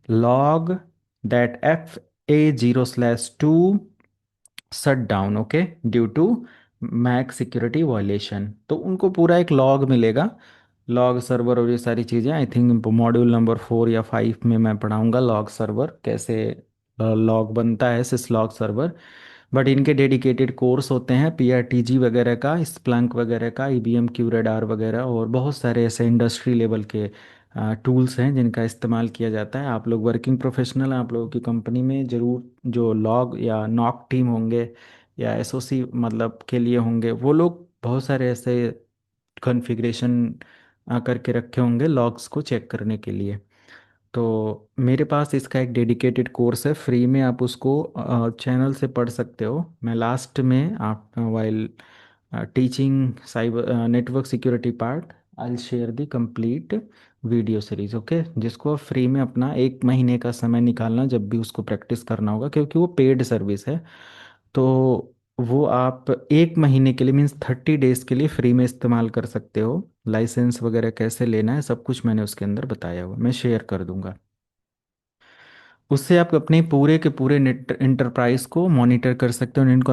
log that FA0/2 shut down, okay, due to MAC security violation. तो उनको पूरा एक log मिलेगा, log server और ये सारी चीज़ें। I think module number 4 या 5 में मैं पढ़ाऊंगा लॉग सर्वर कैसे लॉग बनता है, सिस लॉग सर्वर। बट इनके डेडिकेटेड कोर्स होते हैं पीआरटीजी वगैरह का, स्प्लंक वगैरह का, ईबीएम क्यूरेडार वगैरह, और बहुत सारे ऐसे इंडस्ट्री लेवल के टूल्स हैं जिनका इस्तेमाल किया जाता है। आप लोग वर्किंग प्रोफेशनल, आप लोगों की कंपनी में ज़रूर जो लॉग या नॉक टीम होंगे या एसओसी मतलब के लिए होंगे, वो लोग बहुत सारे ऐसे कॉन्फ़िगरेशन करके रखे होंगे लॉग्स को चेक करने के लिए। तो मेरे पास इसका एक डेडिकेटेड कोर्स है फ्री में, आप उसको चैनल से पढ़ सकते हो। मैं लास्ट में आप while teaching cyber network security part I will share the complete video series, okay, जिसको आप फ्री में अपना 1 महीने का समय निकालना जब भी उसको प्रैक्टिस करना होगा, क्योंकि वो पेड सर्विस है। तो वो आप 1 महीने के लिए मीन्स 30 डेज के लिए फ्री में इस्तेमाल कर सकते हो। लाइसेंस वगैरह कैसे लेना है सब कुछ मैंने उसके अंदर बताया हुआ, मैं शेयर कर दूंगा। उससे आप अपने पूरे के पूरे नेट इंटरप्राइज को मॉनिटर कर सकते हो। इनको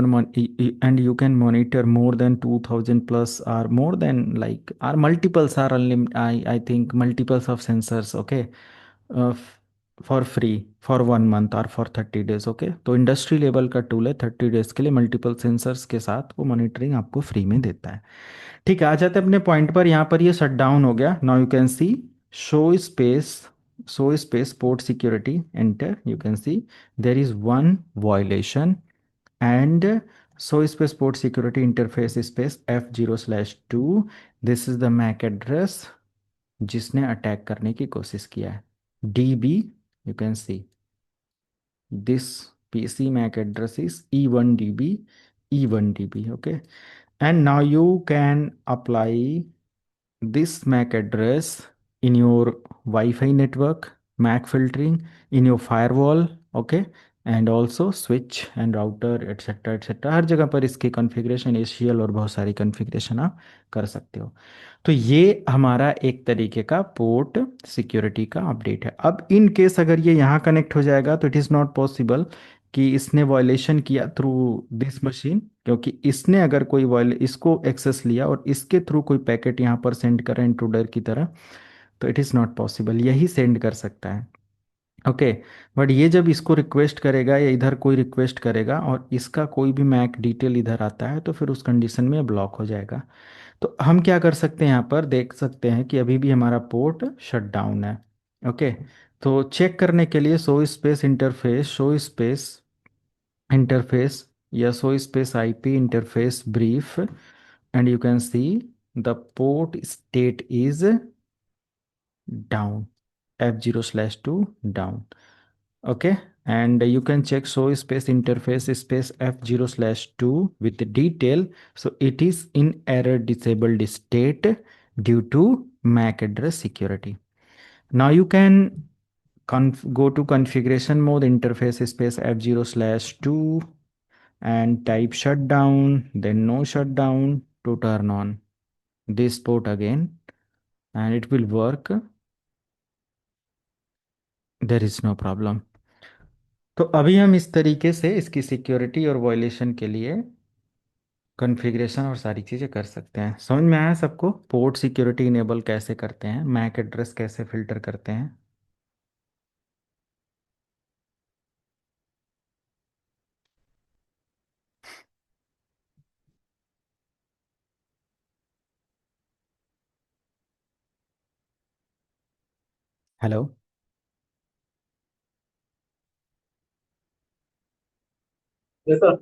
and you can monitor more than 2000 plus or more than like or multiples or unlimited, I think multiples of sensors, okay, for free for 1 month और फॉर 30 डेज, ओके। तो industry level का tool है, 30 days के लिए multiple sensors के साथ वो monitoring आपको फ्री में देता है। ठीक है, आ जाते हैं अपने पॉइंट पर। यहाँ पर ये शट डाउन हो गया। Now you can see show space, show space port security enter, you can see there is one violation and show space port security interface space F0/2, this is the MAC address जिसने attack करने की कोशिश किया है। DB, you can see this PC MAC address is E1DB, E1DB, okay. And now you can apply this MAC address in your Wi-Fi network, MAC filtering, in your firewall, okay, and also switch and router etc etc, हर जगह पर इसकी configuration Asian और बहुत सारी configuration आप कर सकते हो। तो ये हमारा एक तरीके का पोर्ट सिक्योरिटी का अपडेट है। अब इन केस अगर ये यहाँ कनेक्ट हो जाएगा तो इट इज़ नॉट पॉसिबल कि इसने वायलेशन किया थ्रू दिस मशीन, क्योंकि इसने अगर कोई वायले इसको एक्सेस लिया और इसके थ्रू कोई पैकेट यहाँ पर सेंड करा इंट्रूडर की तरह, तो इट इज़ नॉट पॉसिबल, यही सेंड कर सकता है, ओके। बट ये जब इसको रिक्वेस्ट करेगा या इधर कोई रिक्वेस्ट करेगा और इसका कोई भी मैक डिटेल इधर आता है, तो फिर उस कंडीशन में ब्लॉक हो जाएगा। तो हम क्या कर सकते हैं, यहाँ पर देख सकते हैं कि अभी भी हमारा पोर्ट शट डाउन है, ओके। तो चेक करने के लिए शो स्पेस इंटरफेस या show space IP interface brief, and you can see the port state is down, F0/2 down, okay. And you can check show space interface space F0/2 with the detail, so it is in error disabled state due to MAC address security. Now you can go to configuration mode, interface space F0/2 and type shutdown, then no shutdown to turn on this port again, and it will work, there is no problem. तो अभी हम इस तरीके से इसकी security और violation के लिए कॉन्फ़िगरेशन और सारी चीज़ें कर सकते हैं। समझ में आया सबको, पोर्ट सिक्योरिटी इनेबल कैसे करते हैं, मैक एड्रेस कैसे फिल्टर करते हैं। हेलो। Yes sir.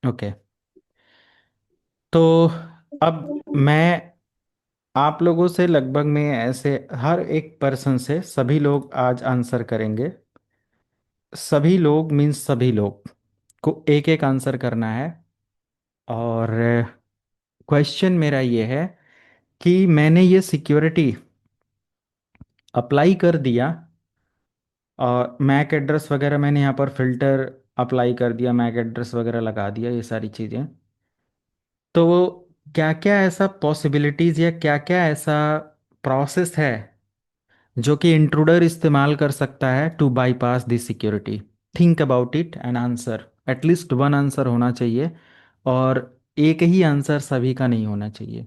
ओके। तो अब मैं आप लोगों से लगभग में ऐसे हर एक पर्सन से सभी लोग आज आंसर करेंगे। सभी लोग मीन्स सभी लोग को एक एक आंसर करना है। और क्वेश्चन मेरा ये है कि मैंने ये सिक्योरिटी अप्लाई कर दिया और मैक एड्रेस वगैरह मैंने यहाँ पर फिल्टर अप्लाई कर दिया, मैक एड्रेस वगैरह लगा दिया, ये सारी चीज़ें। तो क्या क्या ऐसा पॉसिबिलिटीज़ या क्या क्या ऐसा प्रोसेस है जो कि इंट्रूडर इस्तेमाल कर सकता है to bypass this security? Think about it and answer. At least one answer होना चाहिए और एक ही आंसर सभी का नहीं होना चाहिए।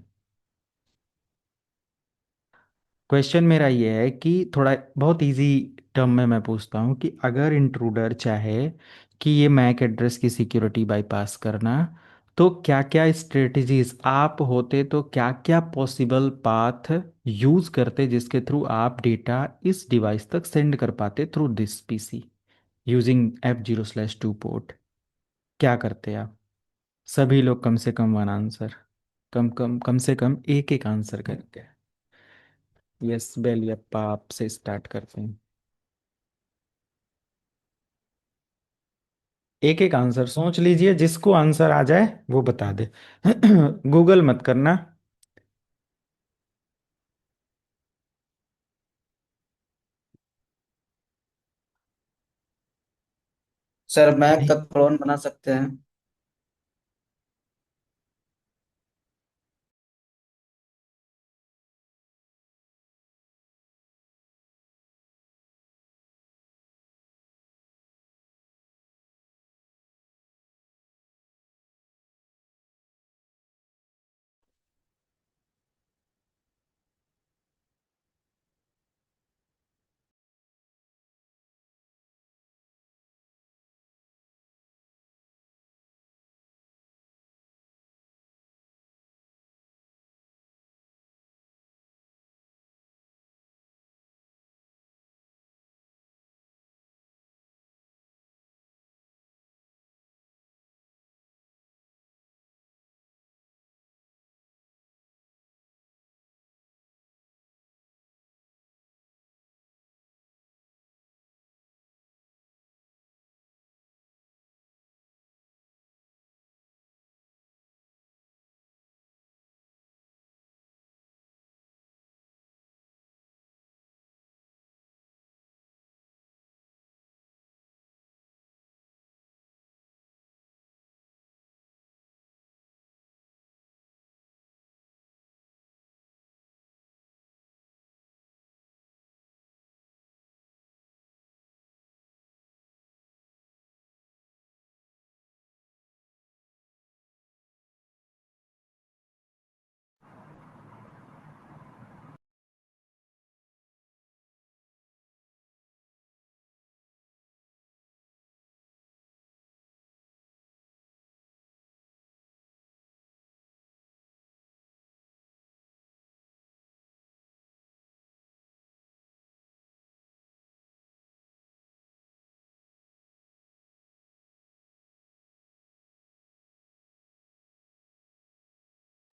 क्वेश्चन मेरा ये है कि थोड़ा बहुत इजी टर्म में मैं पूछता हूँ कि अगर इंट्रूडर चाहे कि ये मैक एड्रेस की सिक्योरिटी बाईपास करना, तो क्या क्या स्ट्रेटजीज आप होते तो क्या क्या पॉसिबल पाथ यूज करते जिसके थ्रू आप डेटा इस डिवाइस तक सेंड कर पाते through this PC using F0/2 port? क्या करते आप? सभी लोग कम से कम वन आंसर, कम से कम एक एक आंसर करके। यस बेलियप्पा, आपसे स्टार्ट करते हैं। एक एक आंसर सोच लीजिए, जिसको आंसर आ जाए वो बता दे। गूगल मत करना। सर मैक नहीं। का क्लोन बना सकते हैं।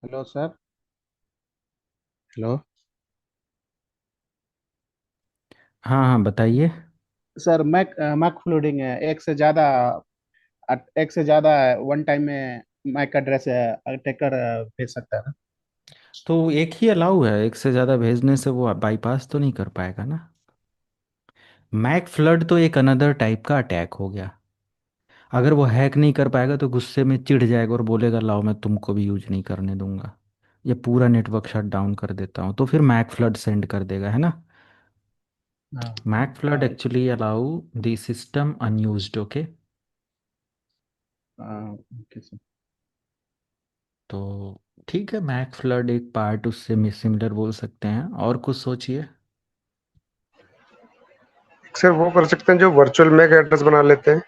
Hello sir. हेलो हाँ हाँ, बताइए। सर, मैक मैक फ्लोडिंग है। एक से ज़्यादा वन टाइम में मैक एड्रेस अटैकर भेज सकता है ना। तो एक ही अलाउ है, एक से ज़्यादा भेजने से वो बाईपास तो नहीं कर पाएगा ना। मैक फ्लड तो एक अनदर टाइप का अटैक हो गया। अगर वो हैक नहीं कर पाएगा तो गुस्से में चिढ़ जाएगा और बोलेगा लाओ मैं तुमको भी यूज नहीं करने दूंगा, या पूरा नेटवर्क शट डाउन कर देता हूँ, तो फिर मैक फ्लड सेंड कर देगा, है ना। हाँ। MAC flood actually allow the system unused, okay. Okay sir. तो ठीक है, मैक फ्लड एक पार्ट उससे सिमिलर बोल सकते हैं। और कुछ सोचिए। सर वो कर सकते हैं जो वर्चुअल मैक एड्रेस बना लेते हैं।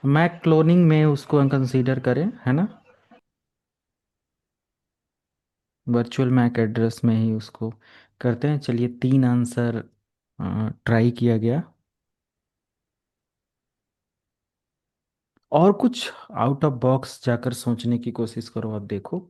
मैक क्लोनिंग में उसको कंसीडर करें, है ना। वर्चुअल मैक एड्रेस में ही उसको करते हैं, चलिए 3 आंसर ट्राई किया गया। और कुछ आउट ऑफ बॉक्स जाकर सोचने की कोशिश करो, अब देखो।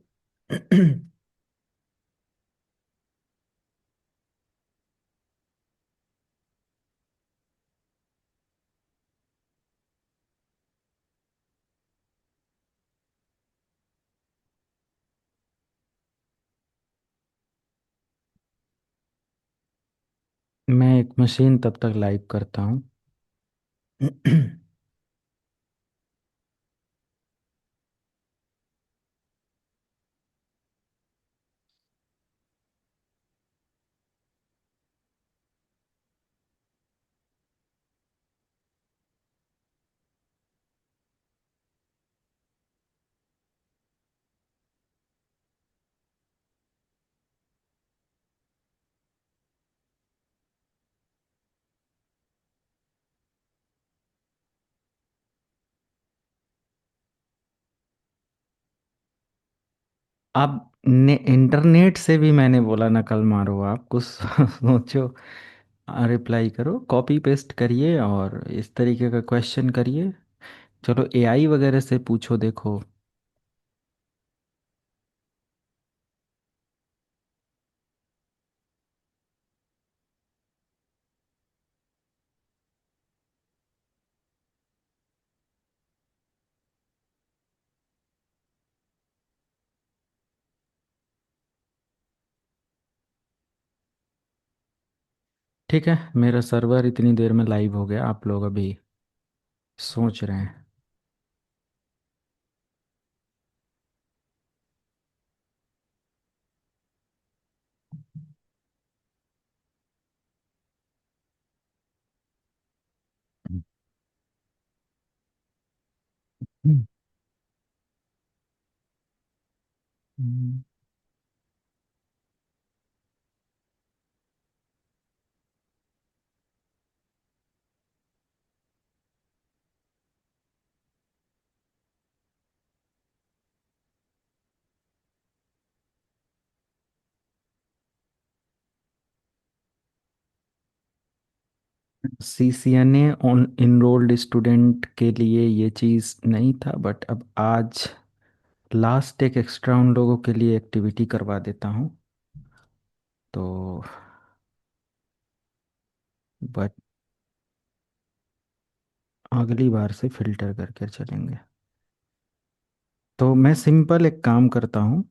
मैं एक मशीन तब तक लाइव करता हूँ। आप ने इंटरनेट से भी मैंने बोला नकल मारो, आप कुछ सोचो, रिप्लाई करो, कॉपी पेस्ट करिए और इस तरीके का क्वेश्चन करिए। चलो एआई वगैरह से पूछो, देखो। ठीक है, मेरा सर्वर इतनी देर में लाइव हो गया, आप लोग अभी सोच रहे हैं। हम्म, हम्म, CCNA ऑन इनरोल्ड स्टूडेंट के लिए ये चीज़ नहीं था, बट अब आज लास्ट एक एक्स्ट्रा उन लोगों के लिए एक्टिविटी करवा देता हूँ। तो बट अगली बार से फिल्टर करके चलेंगे। तो मैं सिंपल एक काम करता हूँ।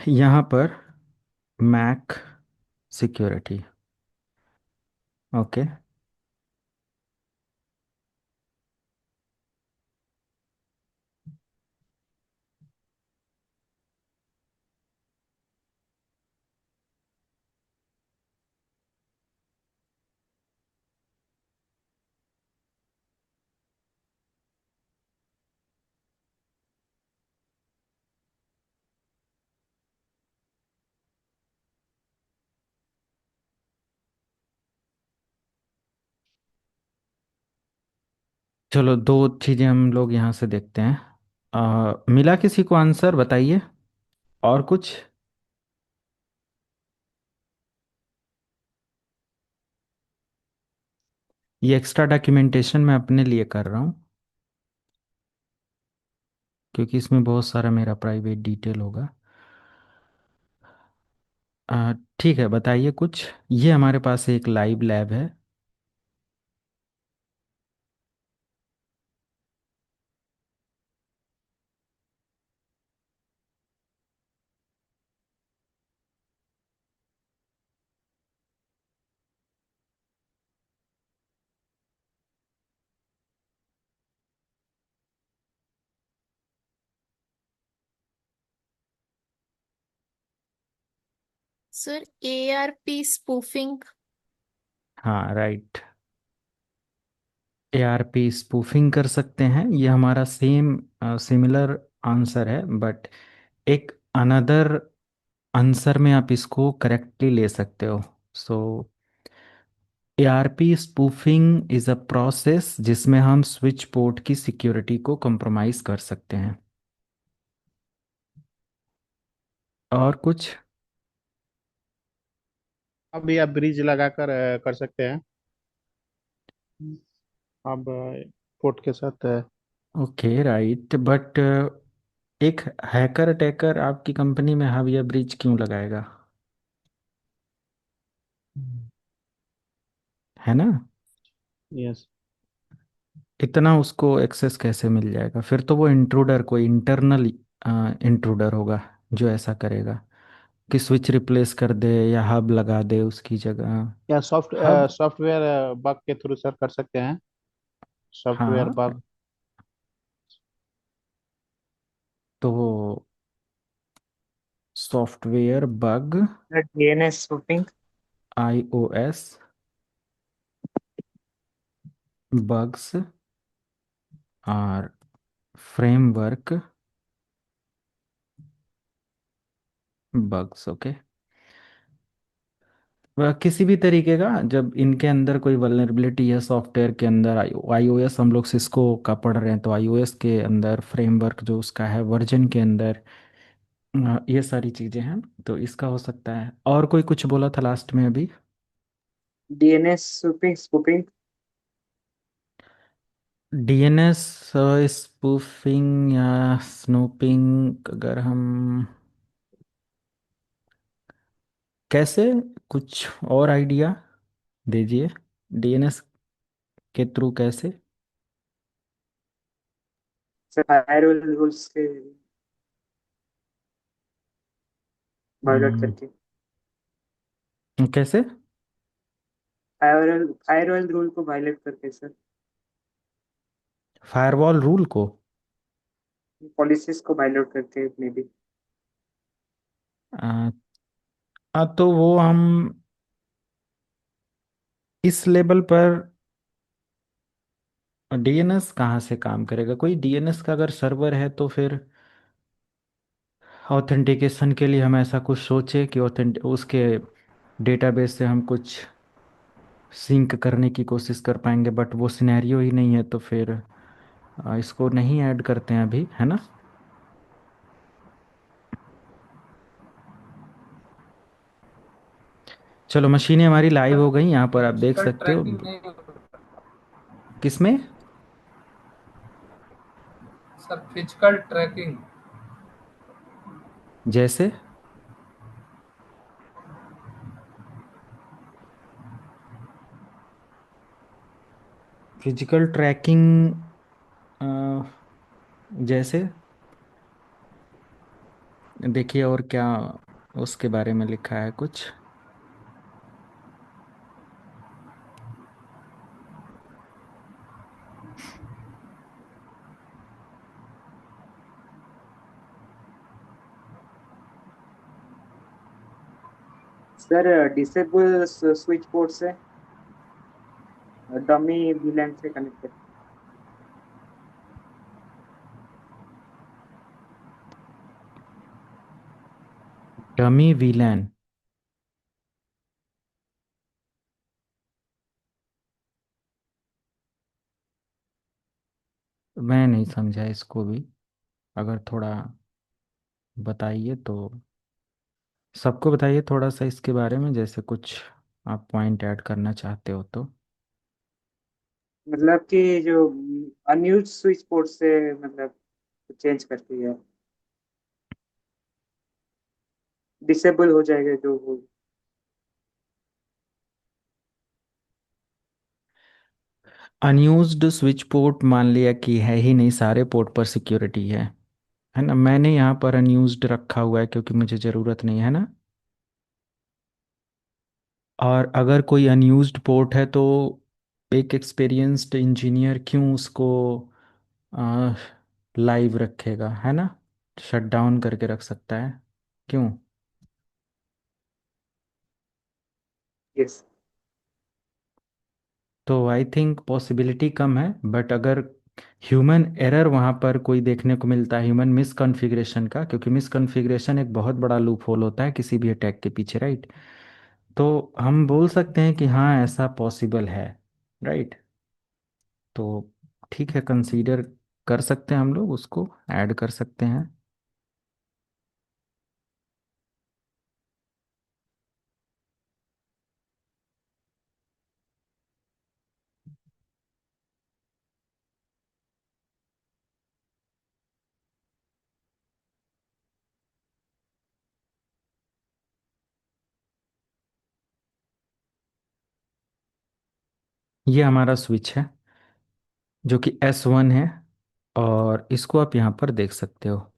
यहाँ पर मैक सिक्योरिटी। ओके। चलो दो चीज़ें हम लोग यहाँ से देखते हैं। मिला किसी को आंसर, बताइए। और कुछ? ये एक्स्ट्रा डॉक्यूमेंटेशन मैं अपने लिए कर रहा हूँ, क्योंकि इसमें बहुत सारा मेरा प्राइवेट डिटेल होगा। ठीक है, बताइए कुछ। ये हमारे पास एक लाइव लैब है। Sir ARP spoofing. हाँ, राइट। ARP स्पूफिंग कर सकते हैं, ये हमारा सेम सिमिलर आंसर है, बट एक अनदर आंसर में आप इसको करेक्टली ले सकते हो। So ARP spoofing is a process जिसमें हम स्विच पोर्ट की सिक्योरिटी को कंप्रोमाइज कर सकते हैं। और कुछ? अभी आप ब्रिज लगाकर कर सकते हैं। अब पोर्ट के साथ ओके राइट, बट एक हैकर अटैकर आपकी कंपनी में हाविया ब्रिज क्यों लगाएगा? है ना? यस। इतना उसको एक्सेस कैसे मिल जाएगा? फिर तो वो इंट्रूडर, कोई इंटरनल इंट्रूडर होगा जो ऐसा करेगा कि स्विच रिप्लेस कर दे या हब लगा दे उसकी जगह। या हब, सॉफ्टवेयर बग के थ्रू सर कर सकते हैं। सॉफ्टवेयर हाँ, बग। तो software bug, DNS spoofing. IOS bugs और फ्रेमवर्क बग्स। ओके, वह किसी भी तरीके का जब इनके अंदर कोई वल्नरेबिलिटी है सॉफ्टवेयर के अंदर, आईओएस, हम लोग सिस्को का पढ़ रहे हैं तो आईओएस के अंदर फ्रेमवर्क जो उसका है वर्जन के अंदर, ये सारी चीज़ें हैं, तो इसका हो सकता है। और कोई कुछ बोला था लास्ट में अभी? DNS spoofing spoofing. DNS spoofing या स्नूपिंग, अगर हम कैसे, कुछ और आइडिया दीजिए, डीएनएस के थ्रू कैसे? सर फायरवॉल रूल्स के वायलेट हम्म, करके। कैसे? फायरवॉल रूल को वायलेट करके सर। फायरवॉल रूल को? पॉलिसीज को वायलेट करके मे बी। आ, तो वो हम इस लेवल पर डीएनएस कहाँ से काम करेगा? कोई डीएनएस का अगर सर्वर है तो फिर ऑथेंटिकेशन के लिए हम ऐसा कुछ सोचे कि ऑथेंट उसके डेटाबेस से हम कुछ सिंक करने की कोशिश कर पाएंगे, बट वो सिनेरियो ही नहीं है, तो फिर इसको नहीं ऐड करते हैं अभी, है ना? चलो, मशीनें हमारी लाइव हो गई यहाँ पर, आप देख फिजिकल सकते हो। ट्रैकिंग नहीं किसमें? Sir, physical tracking. जैसे? फिजिकल ट्रैकिंग जैसे? देखिए और क्या उसके बारे में लिखा है कुछ? सर डिसेबल स्विच पोर्ट से डमी वीलैन से कनेक्ट कर। डमी वीलैन? मैं नहीं समझा इसको भी, अगर थोड़ा बताइए तो। सबको बताइए थोड़ा सा इसके बारे में, जैसे कुछ आप पॉइंट ऐड करना चाहते हो तो। मतलब कि जो अनयूज स्विच पोर्ट से मतलब चेंज करती है, डिसेबल हो जाएगा जो वो। अनयूज्ड स्विच पोर्ट मान लिया कि है ही नहीं, सारे पोर्ट पर सिक्योरिटी है ना? मैंने यहाँ पर अनयूज्ड रखा हुआ है क्योंकि मुझे ज़रूरत नहीं है ना। और अगर कोई अनयूज्ड पोर्ट है तो एक एक्सपीरियंस्ड इंजीनियर क्यों उसको लाइव रखेगा, है ना? शट डाउन करके रख सकता है, क्यों? यस। तो आई थिंक पॉसिबिलिटी कम है, बट अगर ह्यूमन एरर वहाँ पर कोई देखने को मिलता है, ह्यूमन मिसकॉन्फ़िगरेशन का, क्योंकि मिसकॉन्फ़िगरेशन एक बहुत बड़ा लूप होल होता है किसी भी अटैक के पीछे, राइट। तो हम बोल सकते हैं कि हाँ ऐसा पॉसिबल है, राइट। तो ठीक है, कंसीडर कर सकते हैं हम लोग, उसको ऐड कर सकते हैं। ये हमारा स्विच है जो कि S1 है, और इसको आप यहाँ पर देख सकते हो।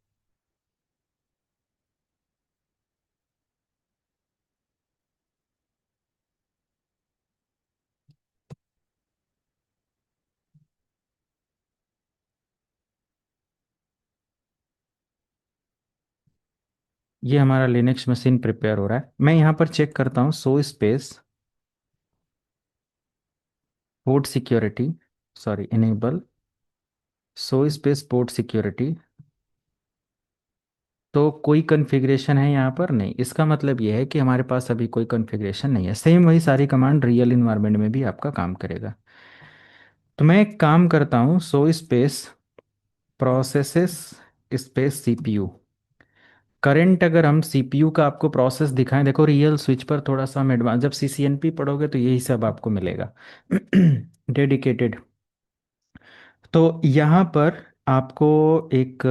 ये हमारा लिनक्स मशीन प्रिपेयर हो रहा है। मैं यहाँ पर चेक करता हूँ सो space port security, sorry enable सो स्पेस पोर्ट सिक्योरिटी। तो कोई कॉन्फ़िगरेशन है यहाँ पर नहीं, इसका मतलब ये है कि हमारे पास अभी कोई कॉन्फ़िगरेशन नहीं है। सेम वही सारी कमांड रियल इन्वायरमेंट में भी आपका काम करेगा। तो मैं एक काम करता हूँ, so space processes space CPU. Current अगर हम सीपीयू का आपको प्रोसेस दिखाएं, देखो रियल स्विच पर थोड़ा सा हम एडवांस, जब सीसीएनपी पढ़ोगे तो यही सब आपको मिलेगा डेडिकेटेड। तो यहाँ पर आपको एक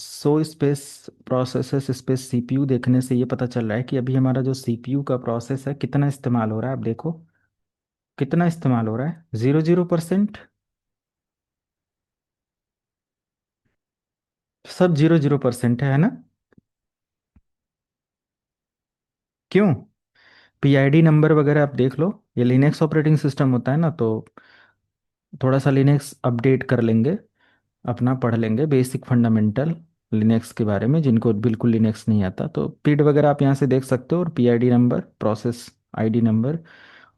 so space processor space CPU देखने से ये पता चल रहा है कि अभी हमारा जो सीपीयू का प्रोसेस है कितना इस्तेमाल हो रहा है। आप देखो कितना इस्तेमाल हो रहा है, 00%। सब 00% है ना। क्यों? पीआईडी नंबर वगैरह आप देख लो, ये लिनक्स ऑपरेटिंग सिस्टम होता है ना, तो थोड़ा सा लिनक्स अपडेट कर लेंगे, अपना पढ़ लेंगे बेसिक फंडामेंटल लिनक्स के बारे में। जिनको बिल्कुल लिनक्स नहीं आता तो पीड वगैरह आप यहाँ से देख सकते हो, और PID number, process ID number,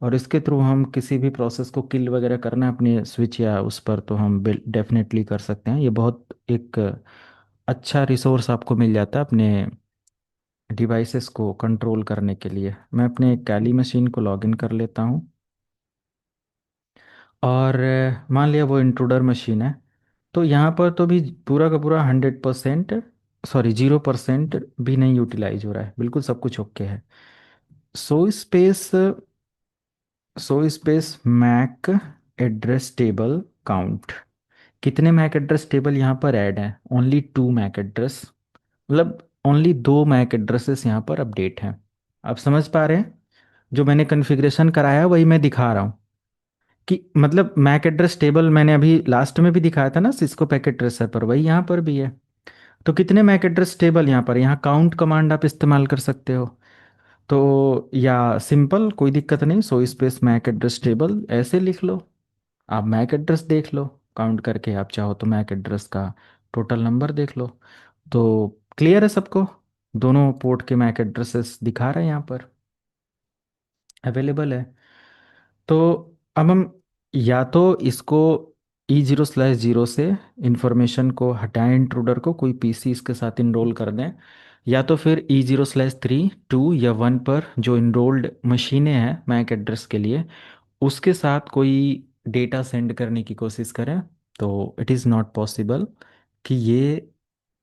और इसके थ्रू हम किसी भी प्रोसेस को किल वगैरह करना है अपने स्विच या उस पर, तो हम डेफिनेटली कर सकते हैं। ये बहुत एक अच्छा रिसोर्स आपको मिल जाता है अपने डिवाइसेस को कंट्रोल करने के लिए। मैं अपने कैली मशीन को लॉगिन कर लेता हूँ, और मान लिया वो इंट्रूडर मशीन है। तो यहाँ पर तो भी पूरा का पूरा 100%, सॉरी 0% भी नहीं यूटिलाइज हो रहा है, बिल्कुल सब कुछ ओके है। Show space show space Mac address table count. कितने मैक एड्रेस टेबल यहाँ पर ऐड हैं? ओनली 2 मैक एड्रेस, मतलब ओनली 2 मैक एड्रेसेस यहाँ पर अपडेट हैं। आप समझ पा रहे हैं? जो मैंने कॉन्फ़िगरेशन कराया वही मैं दिखा रहा हूँ, कि मतलब मैक एड्रेस टेबल मैंने अभी लास्ट में भी दिखाया था ना सिस्को पैकेट ट्रेसर पर, वही यहाँ पर भी है। तो कितने मैक एड्रेस टेबल यहाँ पर, यहाँ काउंट कमांड आप इस्तेमाल कर सकते हो। तो या सिंपल कोई दिक्कत नहीं, show space Mac address table ऐसे लिख लो। आप मैक एड्रेस देख लो काउंट करके, आप चाहो तो मैक एड्रेस का टोटल नंबर देख लो। तो क्लियर है सबको? दोनों पोर्ट के मैक एड्रेसेस दिखा रहे हैं यहाँ पर, अवेलेबल है। तो अब हम या तो इसको E0/0 से इंफॉर्मेशन को हटाएं, इंट्रूडर को कोई पीसी इसके साथ इनरोल कर दें, या तो फिर E0/3, 2 या 1 पर जो इनरोल्ड मशीनें हैं मैक एड्रेस के लिए, उसके साथ कोई डेटा सेंड करने की कोशिश करें। तो इट इज़ नॉट पॉसिबल कि ये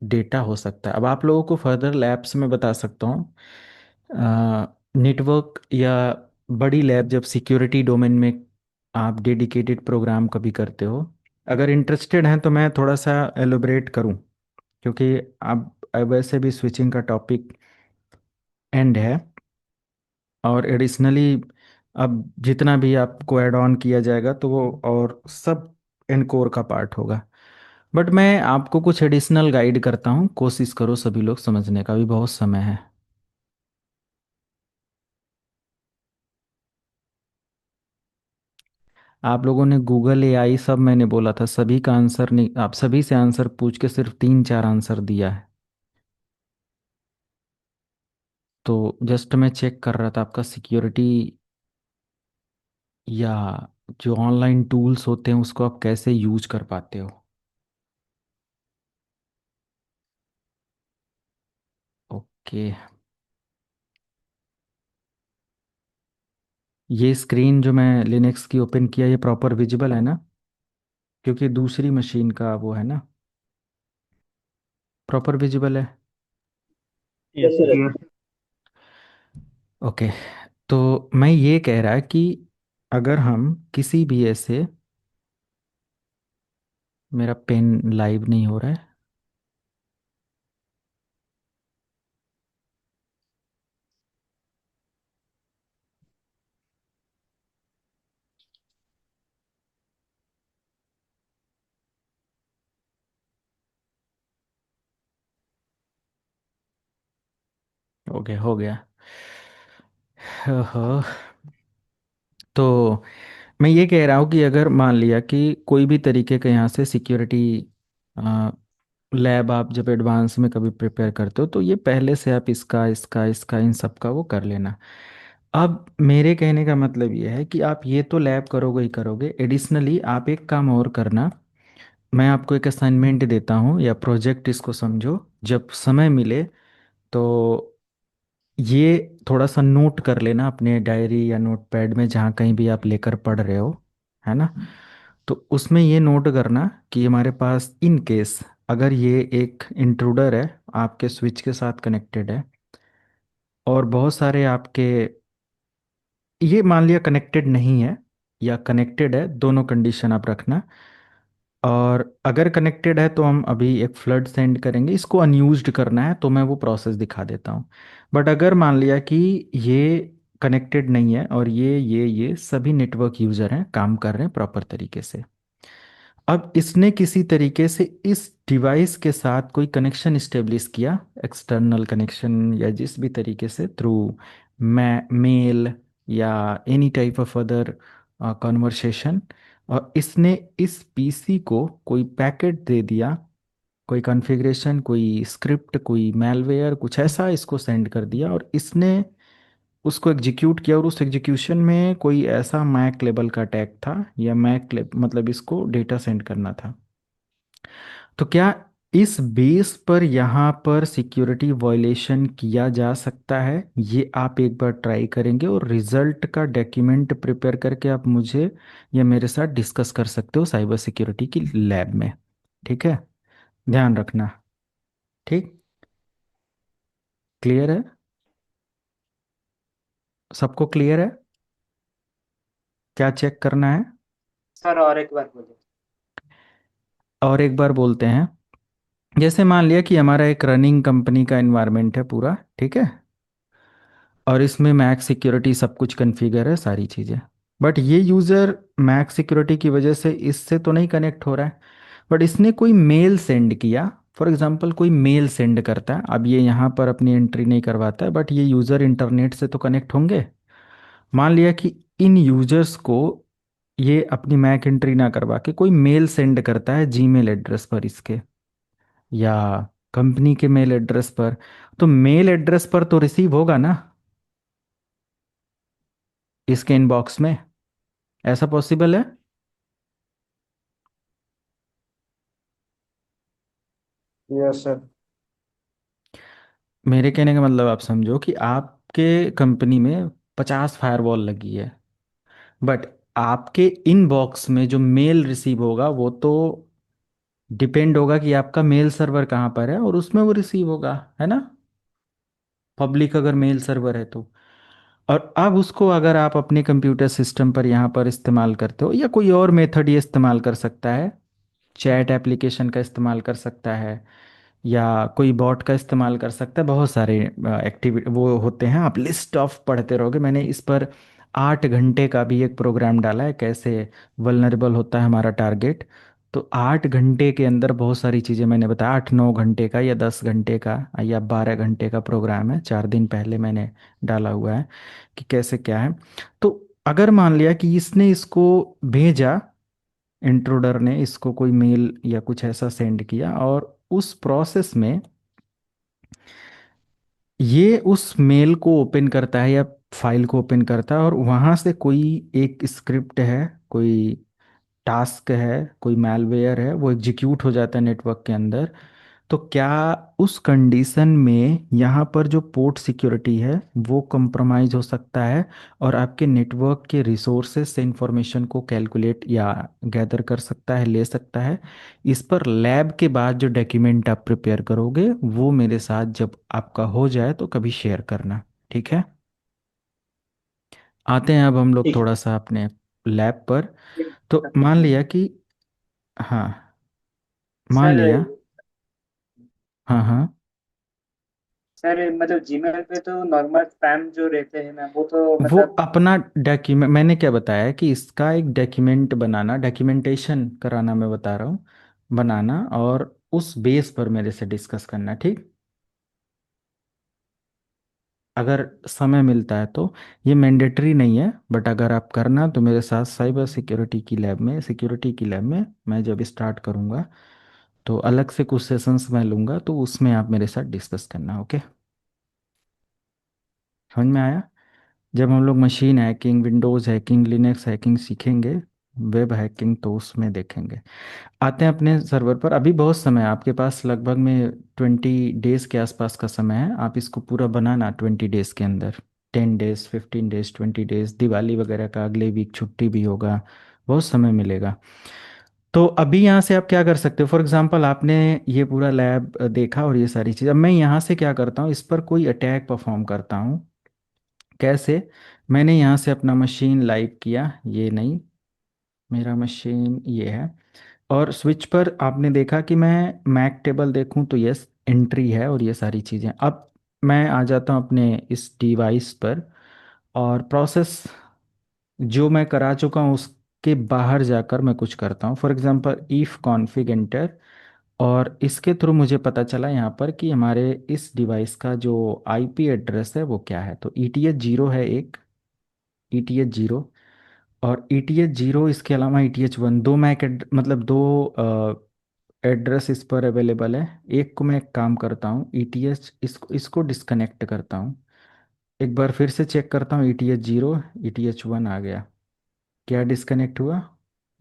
डेटा हो सकता है। अब आप लोगों को फर्दर लैब्स में बता सकता हूँ, नेटवर्क या बड़ी लैब जब सिक्योरिटी डोमेन में आप डेडिकेटेड प्रोग्राम कभी करते हो, अगर इंटरेस्टेड हैं तो मैं थोड़ा सा एलोबरेट करूं, क्योंकि अब वैसे भी स्विचिंग का टॉपिक एंड है, और एडिशनली अब जितना भी आपको ऐड ऑन किया जाएगा तो वो और सब एनकोर का पार्ट होगा। बट मैं आपको कुछ एडिशनल गाइड करता हूँ, कोशिश करो सभी लोग समझने का, भी बहुत समय है। आप लोगों ने गूगल एआई सब मैंने बोला था, सभी का आंसर नहीं, आप सभी से आंसर पूछ के सिर्फ 3-4 आंसर दिया है। तो जस्ट मैं चेक कर रहा था आपका सिक्योरिटी या जो ऑनलाइन टूल्स होते हैं उसको आप कैसे यूज कर पाते हो। ओके, ये स्क्रीन जो मैं लिनक्स की ओपन किया ये प्रॉपर विजिबल है ना, क्योंकि दूसरी मशीन का वो है ना, प्रॉपर विजिबल है। Yes sir. Yes. ओके, तो मैं ये कह रहा कि अगर हम किसी भी ऐसे, मेरा पेन लाइव नहीं हो रहा है, हो गया। हाँ, तो मैं ये कह रहा हूँ कि अगर मान लिया कि कोई भी तरीके का यहाँ से सिक्योरिटी लैब आप जब एडवांस में कभी प्रिपेयर करते हो तो ये पहले से आप इसका इसका इसका इन सब का वो कर लेना। अब मेरे कहने का मतलब ये है कि आप ये तो लैब करोगे ही करोगे, एडिशनली आप एक काम और करना। मैं आपको एक असाइनमेंट देता हूँ या प्रोजेक्ट, इसको समझो, जब समय मिले तो ये थोड़ा सा नोट कर लेना अपने डायरी या नोटपैड में, जहाँ कहीं भी आप लेकर पढ़ रहे हो, है ना। तो उसमें ये नोट करना कि हमारे पास इन केस अगर ये एक इंट्रूडर है, आपके स्विच के साथ कनेक्टेड है, और बहुत सारे आपके, ये मान लिया कनेक्टेड नहीं है या कनेक्टेड है, दोनों कंडीशन आप रखना। और अगर कनेक्टेड है तो हम अभी एक फ्लड सेंड करेंगे, इसको अनयूज्ड करना है तो मैं वो प्रोसेस दिखा देता हूँ। बट अगर मान लिया कि ये कनेक्टेड नहीं है और ये सभी नेटवर्क यूज़र हैं, काम कर रहे हैं प्रॉपर तरीके से, अब इसने किसी तरीके से इस डिवाइस के साथ कोई कनेक्शन इस्टेब्लिश किया, एक्सटर्नल कनेक्शन या जिस भी तरीके से, थ्रू मेल या any type of other conversation, और इसने इस पीसी को कोई पैकेट दे दिया, कोई कॉन्फ़िगरेशन, कोई स्क्रिप्ट, कोई मैलवेयर, कुछ ऐसा इसको सेंड कर दिया, और इसने उसको एग्जीक्यूट किया, और उस एग्जीक्यूशन में कोई ऐसा मैक लेवल का टैग था, या मतलब इसको डेटा सेंड करना था। तो क्या इस बेस पर यहाँ पर सिक्योरिटी वायलेशन किया जा सकता है, ये आप एक बार ट्राई करेंगे, और रिजल्ट का डॉक्यूमेंट प्रिपेयर करके आप मुझे या मेरे साथ डिस्कस कर सकते हो साइबर सिक्योरिटी की लैब में। ठीक है, ध्यान रखना। ठीक, क्लियर है, सबको क्लियर है? क्या चेक करना है? सर और एक बार बोलिए। और एक बार बोलते हैं। जैसे मान लिया कि हमारा एक रनिंग कंपनी का एनवायरनमेंट है पूरा, ठीक है, और इसमें मैक्स सिक्योरिटी सब कुछ कॉन्फ़िगर है, सारी चीज़ें, बट ये यूज़र मैक्स सिक्योरिटी की वजह से इससे तो नहीं कनेक्ट हो रहा है, बट इसने कोई मेल सेंड किया। फॉर एग्जांपल कोई मेल सेंड करता है, अब ये यहाँ पर अपनी एंट्री नहीं करवाता है, बट ये यूज़र इंटरनेट से तो कनेक्ट होंगे। मान लिया कि इन यूजर्स को ये अपनी मैक एंट्री ना करवा के कोई मेल सेंड करता है जीमेल एड्रेस पर इसके, या कंपनी के मेल एड्रेस पर, तो मेल एड्रेस पर तो रिसीव होगा ना इसके इनबॉक्स में, ऐसा पॉसिबल है? Yes sir. मेरे कहने का मतलब आप समझो कि आपके कंपनी में 50 फायरवॉल लगी है, बट आपके इनबॉक्स में जो मेल रिसीव होगा वो तो डिपेंड होगा कि आपका मेल सर्वर कहाँ पर है, और उसमें वो रिसीव होगा, है ना, पब्लिक अगर मेल सर्वर है तो। और अब उसको अगर आप अपने कंप्यूटर सिस्टम पर यहाँ पर इस्तेमाल करते हो, या कोई और मेथड ये इस्तेमाल कर सकता है, चैट एप्लीकेशन का इस्तेमाल कर सकता है, या कोई बॉट का इस्तेमाल कर सकता है, बहुत सारे एक्टिविटी वो होते हैं, आप लिस्ट ऑफ पढ़ते रहोगे। मैंने इस पर 8 घंटे का भी एक प्रोग्राम डाला है, कैसे वल्नरेबल होता है हमारा टारगेट। तो 8 घंटे के अंदर बहुत सारी चीज़ें मैंने बताया, 8-9 घंटे का या 10 घंटे का या 12 घंटे का प्रोग्राम है, 4 दिन पहले मैंने डाला हुआ है कि कैसे क्या है। तो अगर मान लिया कि इसने इसको भेजा, इंट्रूडर ने इसको कोई मेल या कुछ ऐसा सेंड किया, और उस प्रोसेस में ये उस मेल को ओपन करता है या फाइल को ओपन करता है और वहाँ से कोई एक स्क्रिप्ट है, कोई टास्क है, कोई मैलवेयर है, वो एग्जीक्यूट हो जाता है नेटवर्क के अंदर। तो क्या उस कंडीशन में यहाँ पर जो पोर्ट सिक्योरिटी है वो कंप्रोमाइज हो सकता है और आपके नेटवर्क के रिसोर्सेज से इंफॉर्मेशन को कैलकुलेट या गैदर कर सकता है, ले सकता है? इस पर लैब के बाद जो डॉक्यूमेंट आप प्रिपेयर करोगे वो मेरे साथ जब आपका हो जाए तो कभी शेयर करना, ठीक है? आते हैं अब हम लोग ठीक है। थोड़ा सा अपने लैब पर। तो सर मान लिया कि, हाँ, मान सर लिया, हाँ हाँ, सर मतलब जीमेल पे तो नॉर्मल स्पैम जो रहते हैं ना वो तो वो मतलब अपना डॉक्यूमेंट, मैंने क्या बताया कि इसका एक डॉक्यूमेंट बनाना, डॉक्यूमेंटेशन कराना मैं बता रहा हूँ, बनाना, और उस बेस पर मेरे से डिस्कस करना, ठीक? अगर समय मिलता है तो, ये मैंडेटरी नहीं है, बट अगर आप करना तो मेरे साथ साइबर सिक्योरिटी की लैब में, सिक्योरिटी की लैब में मैं जब स्टार्ट करूँगा तो अलग से कुछ सेशंस मैं लूँगा, तो उसमें आप मेरे साथ डिस्कस करना, ओके? समझ में आया? जब हम लोग machine hacking, Windows hacking, Linux hacking सीखेंगे, वेब हैकिंग, तो उसमें देखेंगे। आते हैं अपने सर्वर पर। अभी बहुत समय है आपके पास, लगभग में 20 डेज के आसपास का समय है। आप इसको पूरा बनाना 20 डेज के अंदर, 10 डेज, 15 डेज, 20 डेज, दिवाली वगैरह का अगले वीक छुट्टी भी होगा, बहुत समय मिलेगा। तो अभी यहाँ से आप क्या कर सकते हो? फॉर एग्जांपल आपने ये पूरा लैब देखा और ये सारी चीज़, अब मैं यहाँ से क्या करता हूँ, इस पर कोई अटैक परफॉर्म करता हूँ। कैसे? मैंने यहाँ से अपना मशीन लाइव किया, ये नहीं, मेरा मशीन ये है, और स्विच पर आपने देखा कि मैं मैक टेबल देखूं तो यस एंट्री है और ये सारी चीज़ें। अब मैं आ जाता हूं अपने इस डिवाइस पर, और प्रोसेस जो मैं करा चुका हूं उसके बाहर जाकर मैं कुछ करता हूं। For example if config enter, और इसके थ्रू मुझे पता चला यहाँ पर कि हमारे इस डिवाइस का जो आईपी एड्रेस है वो क्या है। तो ETH 0 है एक, ETH 0, और ETH 0, इसके अलावा ETH 1, दो मैक मतलब दो एड्रेस इस पर अवेलेबल है। एक को मैं एक काम करता हूँ, ETH इसको इसको डिस्कनेक्ट करता हूँ, एक बार फिर से चेक करता हूँ, ETH 0, ETH 1 आ गया। क्या डिस्कनेक्ट हुआ?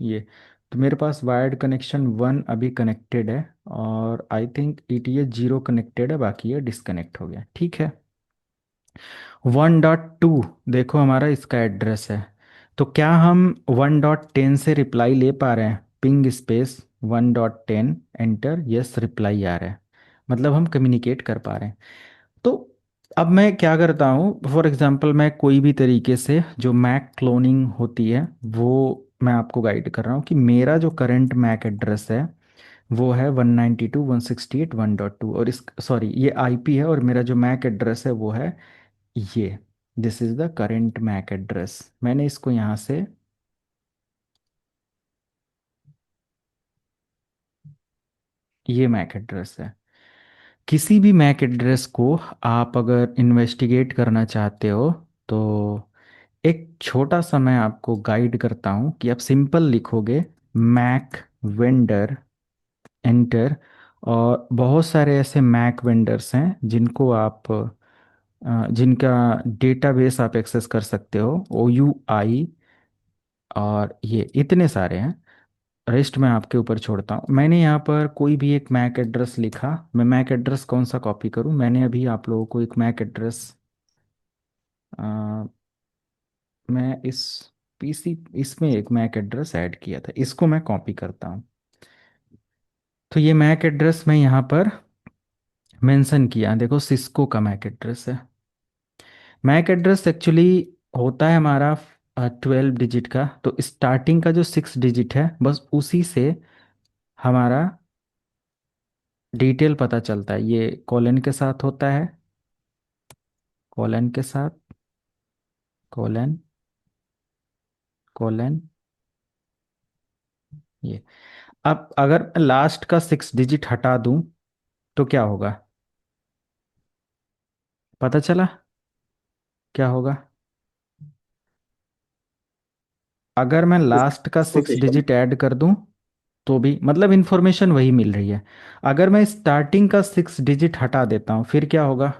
ये। तो मेरे पास वायर्ड कनेक्शन 1 अभी कनेक्टेड है, और आई थिंक ETH 0 कनेक्टेड है, बाकी ये डिस्कनेक्ट हो गया, ठीक है? 1.2 देखो हमारा इसका एड्रेस है। तो क्या हम 1.10 से रिप्लाई ले पा रहे हैं? Ping space 1.10 enter, yes reply आ रहा है, मतलब हम कम्युनिकेट कर पा रहे हैं। तो अब मैं क्या करता हूँ, फॉर एग्जांपल मैं कोई भी तरीके से जो मैक क्लोनिंग होती है वो मैं आपको गाइड कर रहा हूँ कि मेरा जो करंट मैक एड्रेस है वो है 192.168.1.2, और इस, सॉरी, ये आईपी है, और मेरा जो मैक एड्रेस है वो है ये, this is the current MAC address. मैंने इसको यहाँ से, ये मैक एड्रेस है। किसी भी मैक एड्रेस को आप अगर इन्वेस्टिगेट करना चाहते हो तो एक छोटा सा मैं आपको गाइड करता हूँ कि आप सिंपल लिखोगे मैक वेंडर एंटर, और बहुत सारे ऐसे मैक वेंडर्स हैं जिनको आप जिनका डेटाबेस आप एक्सेस कर सकते हो, OUI, और ये इतने सारे हैं। रेस्ट मैं आपके ऊपर छोड़ता हूँ। मैंने यहाँ पर कोई भी एक मैक एड्रेस लिखा, मैं मैक एड्रेस कौन सा कॉपी करूँ? मैंने अभी आप लोगों को एक मैक एड्रेस, मैं इस PC, इसमें एक मैक एड्रेस ऐड किया था, इसको मैं कॉपी करता हूँ। तो ये मैक एड्रेस मैं यहाँ पर मेंशन किया, देखो सिस्को का मैक एड्रेस है। मैक एड्रेस एक्चुअली होता है हमारा 12 डिजिट का, तो स्टार्टिंग का जो 6 डिजिट है बस उसी से हमारा डिटेल पता चलता है। ये कॉलन के साथ होता है, कॉलन के साथ, कॉलन, कॉलन, ये। अब अगर लास्ट का 6 डिजिट हटा दूं तो क्या होगा? पता चला क्या होगा? अगर मैं लास्ट का सिक्स सिस्टम। डिजिट ऐड कर दूं तो भी मतलब इंफॉर्मेशन वही मिल रही है। अगर मैं स्टार्टिंग का 6 डिजिट हटा देता हूं फिर क्या होगा?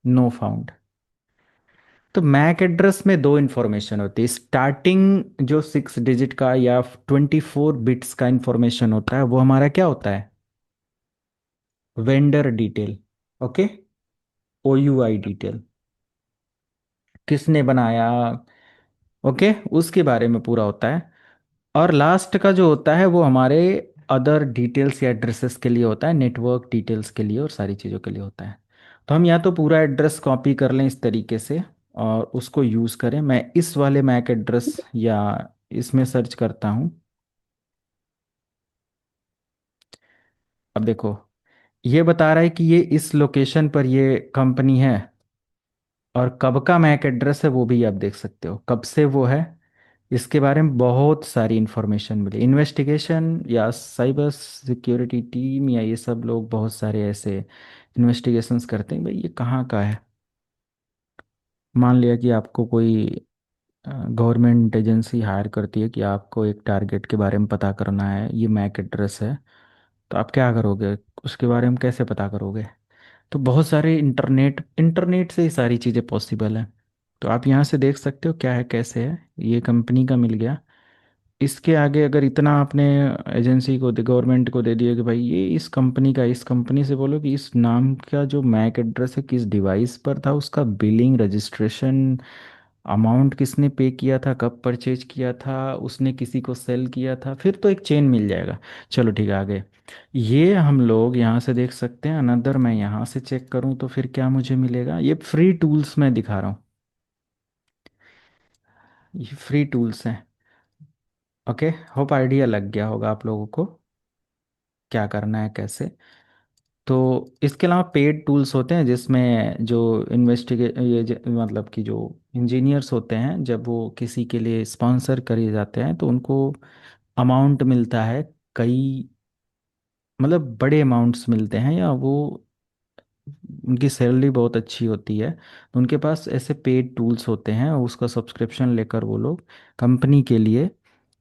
No found. तो मैक एड्रेस में दो इन्फॉर्मेशन होती है। स्टार्टिंग जो 6 डिजिट का या 24 बिट्स का इन्फॉर्मेशन होता है वो हमारा क्या होता है, vendor detail. Okay, OUI detail, किसने बनाया, ओके, उसके बारे में पूरा होता है। और लास्ट का जो होता है वो हमारे अदर डिटेल्स या एड्रेसेस के लिए होता है, नेटवर्क डिटेल्स के लिए और सारी चीज़ों के लिए होता है। तो हम या तो पूरा एड्रेस कॉपी कर लें इस तरीके से और उसको यूज़ करें। मैं इस वाले मैक एड्रेस या इसमें सर्च करता हूँ। अब देखो, ये बता रहा है कि ये इस लोकेशन पर ये कंपनी है, और कब का मैक एड्रेस है वो भी आप देख सकते हो, कब से वो है। इसके बारे में बहुत सारी इंफॉर्मेशन मिली। इन्वेस्टिगेशन या साइबर सिक्योरिटी टीम या ये सब लोग बहुत सारे ऐसे इन्वेस्टिगेशंस करते हैं, भाई ये कहाँ का है। मान लिया कि आपको कोई गवर्नमेंट एजेंसी हायर करती है कि आपको एक टारगेट के बारे में पता करना है, ये मैक एड्रेस है, तो आप क्या करोगे, उसके बारे में कैसे पता करोगे। तो बहुत सारे इंटरनेट इंटरनेट से ही सारी चीज़ें पॉसिबल हैं। तो आप यहाँ से देख सकते हो क्या है कैसे है। ये कंपनी का मिल गया। इसके आगे अगर इतना आपने एजेंसी को गवर्नमेंट को दे दिया कि भाई ये इस कंपनी का, इस कंपनी से बोलो कि इस नाम का जो मैक एड्रेस है किस डिवाइस पर था, उसका बिलिंग, रजिस्ट्रेशन, अमाउंट किसने पे किया था, कब परचेज किया था, उसने किसी को सेल किया था, फिर तो एक चेन मिल जाएगा। चलो ठीक है, आगे ये हम लोग यहाँ से देख सकते हैं। अनदर मैं यहाँ से चेक करूँ तो फिर क्या मुझे मिलेगा, ये फ्री टूल्स मैं दिखा रहा हूँ, ये फ्री टूल्स हैं। ओके, होप आइडिया लग गया होगा आप लोगों को क्या करना है कैसे। तो इसके अलावा पेड टूल्स होते हैं जिसमें जो मतलब कि जो इंजीनियर्स होते हैं जब वो किसी के लिए स्पॉन्सर करे जाते हैं तो उनको अमाउंट मिलता है, कई मतलब बड़े अमाउंट्स मिलते हैं, या वो उनकी सैलरी बहुत अच्छी होती है। तो उनके पास ऐसे पेड टूल्स होते हैं और उसका सब्सक्रिप्शन लेकर वो लोग कंपनी के लिए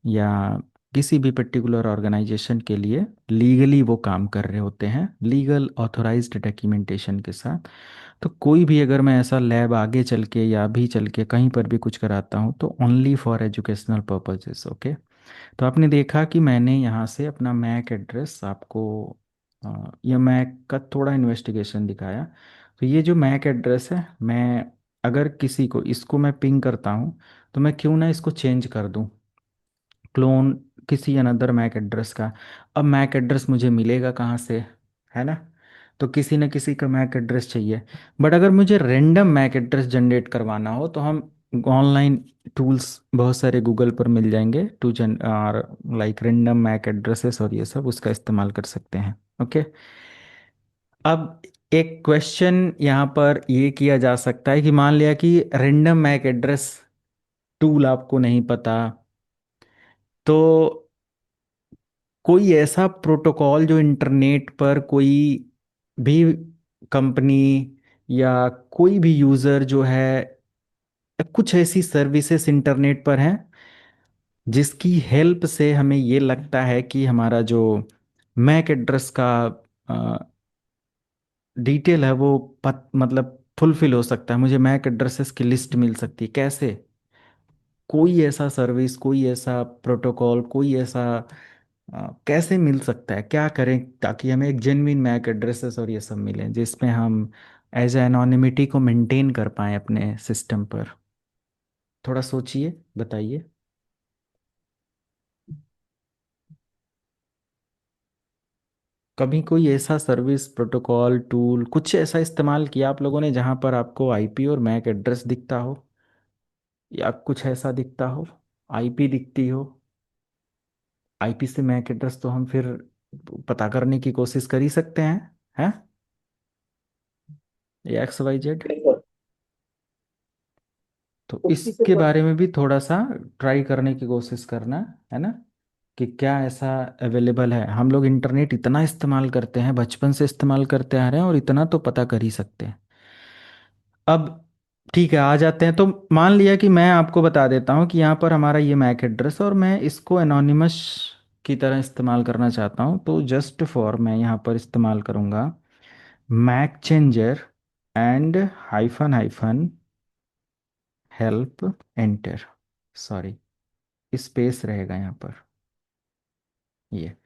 या किसी भी पर्टिकुलर ऑर्गेनाइजेशन के लिए लीगली वो काम कर रहे होते हैं, लीगल ऑथोराइज्ड डॉक्यूमेंटेशन के साथ। तो कोई भी अगर मैं ऐसा लैब आगे चल के या अभी चल के कहीं पर भी कुछ कराता हूँ तो only for educational purposes. Okay, तो आपने देखा कि मैंने यहाँ से अपना मैक एड्रेस आपको या मैक का थोड़ा इन्वेस्टिगेशन दिखाया। तो ये जो मैक एड्रेस है, मैं अगर किसी को इसको मैं पिंग करता हूँ तो मैं क्यों ना इसको चेंज कर दूँ, क्लोन किसी अनदर मैक एड्रेस का। अब मैक एड्रेस मुझे मिलेगा कहाँ से, है ना। तो किसी न किसी का मैक एड्रेस चाहिए। बट अगर मुझे रैंडम मैक एड्रेस जनरेट करवाना हो तो हम ऑनलाइन टूल्स बहुत सारे गूगल पर मिल जाएंगे टू जन और लाइक रैंडम मैक एड्रेसेस और ये सब उसका इस्तेमाल कर सकते हैं। ओके, अब एक क्वेश्चन यहाँ पर ये किया जा सकता है कि मान लिया कि रैंडम मैक एड्रेस टूल आपको नहीं पता, तो कोई ऐसा प्रोटोकॉल जो इंटरनेट पर कोई भी कंपनी या कोई भी यूज़र जो है, कुछ ऐसी सर्विसेज इंटरनेट पर हैं जिसकी हेल्प से हमें ये लगता है कि हमारा जो मैक एड्रेस का डिटेल है वो मतलब फुलफिल हो सकता है, मुझे मैक एड्रेसेस की लिस्ट मिल सकती है कैसे। कोई ऐसा सर्विस, कोई ऐसा प्रोटोकॉल, कोई ऐसा कैसे मिल सकता है, क्या करें ताकि हमें एक जेन्युइन मैक एड्रेसेस और ये सब मिलें जिसमें हम एज एनोनिमिटी को मेंटेन कर पाएं अपने सिस्टम पर। थोड़ा सोचिए, बताइए। कभी कोई ऐसा सर्विस, प्रोटोकॉल, टूल, कुछ ऐसा इस्तेमाल किया आप लोगों ने जहां पर आपको आईपी और मैक एड्रेस दिखता हो, या कुछ ऐसा दिखता हो, आईपी दिखती हो। आईपी से मैक एड्रेस तो हम फिर पता करने की कोशिश कर ही सकते हैं एक्स वाई जेड। तो इसके बारे में भी थोड़ा सा ट्राई करने की कोशिश करना, है ना, कि क्या ऐसा अवेलेबल है। हम लोग इंटरनेट इतना इस्तेमाल करते हैं, बचपन से इस्तेमाल करते आ रहे हैं, और इतना तो पता कर ही सकते हैं। अब ठीक है, आ जाते हैं। तो मान लिया कि मैं आपको बता देता हूँ कि यहाँ पर हमारा ये मैक एड्रेस और मैं इसको एनोनिमस की तरह इस्तेमाल करना चाहता हूँ, तो जस्ट फॉर मैं यहाँ पर इस्तेमाल करूँगा mac changer and hyphen hyphen help enter, sorry space रहेगा यहाँ पर, ये।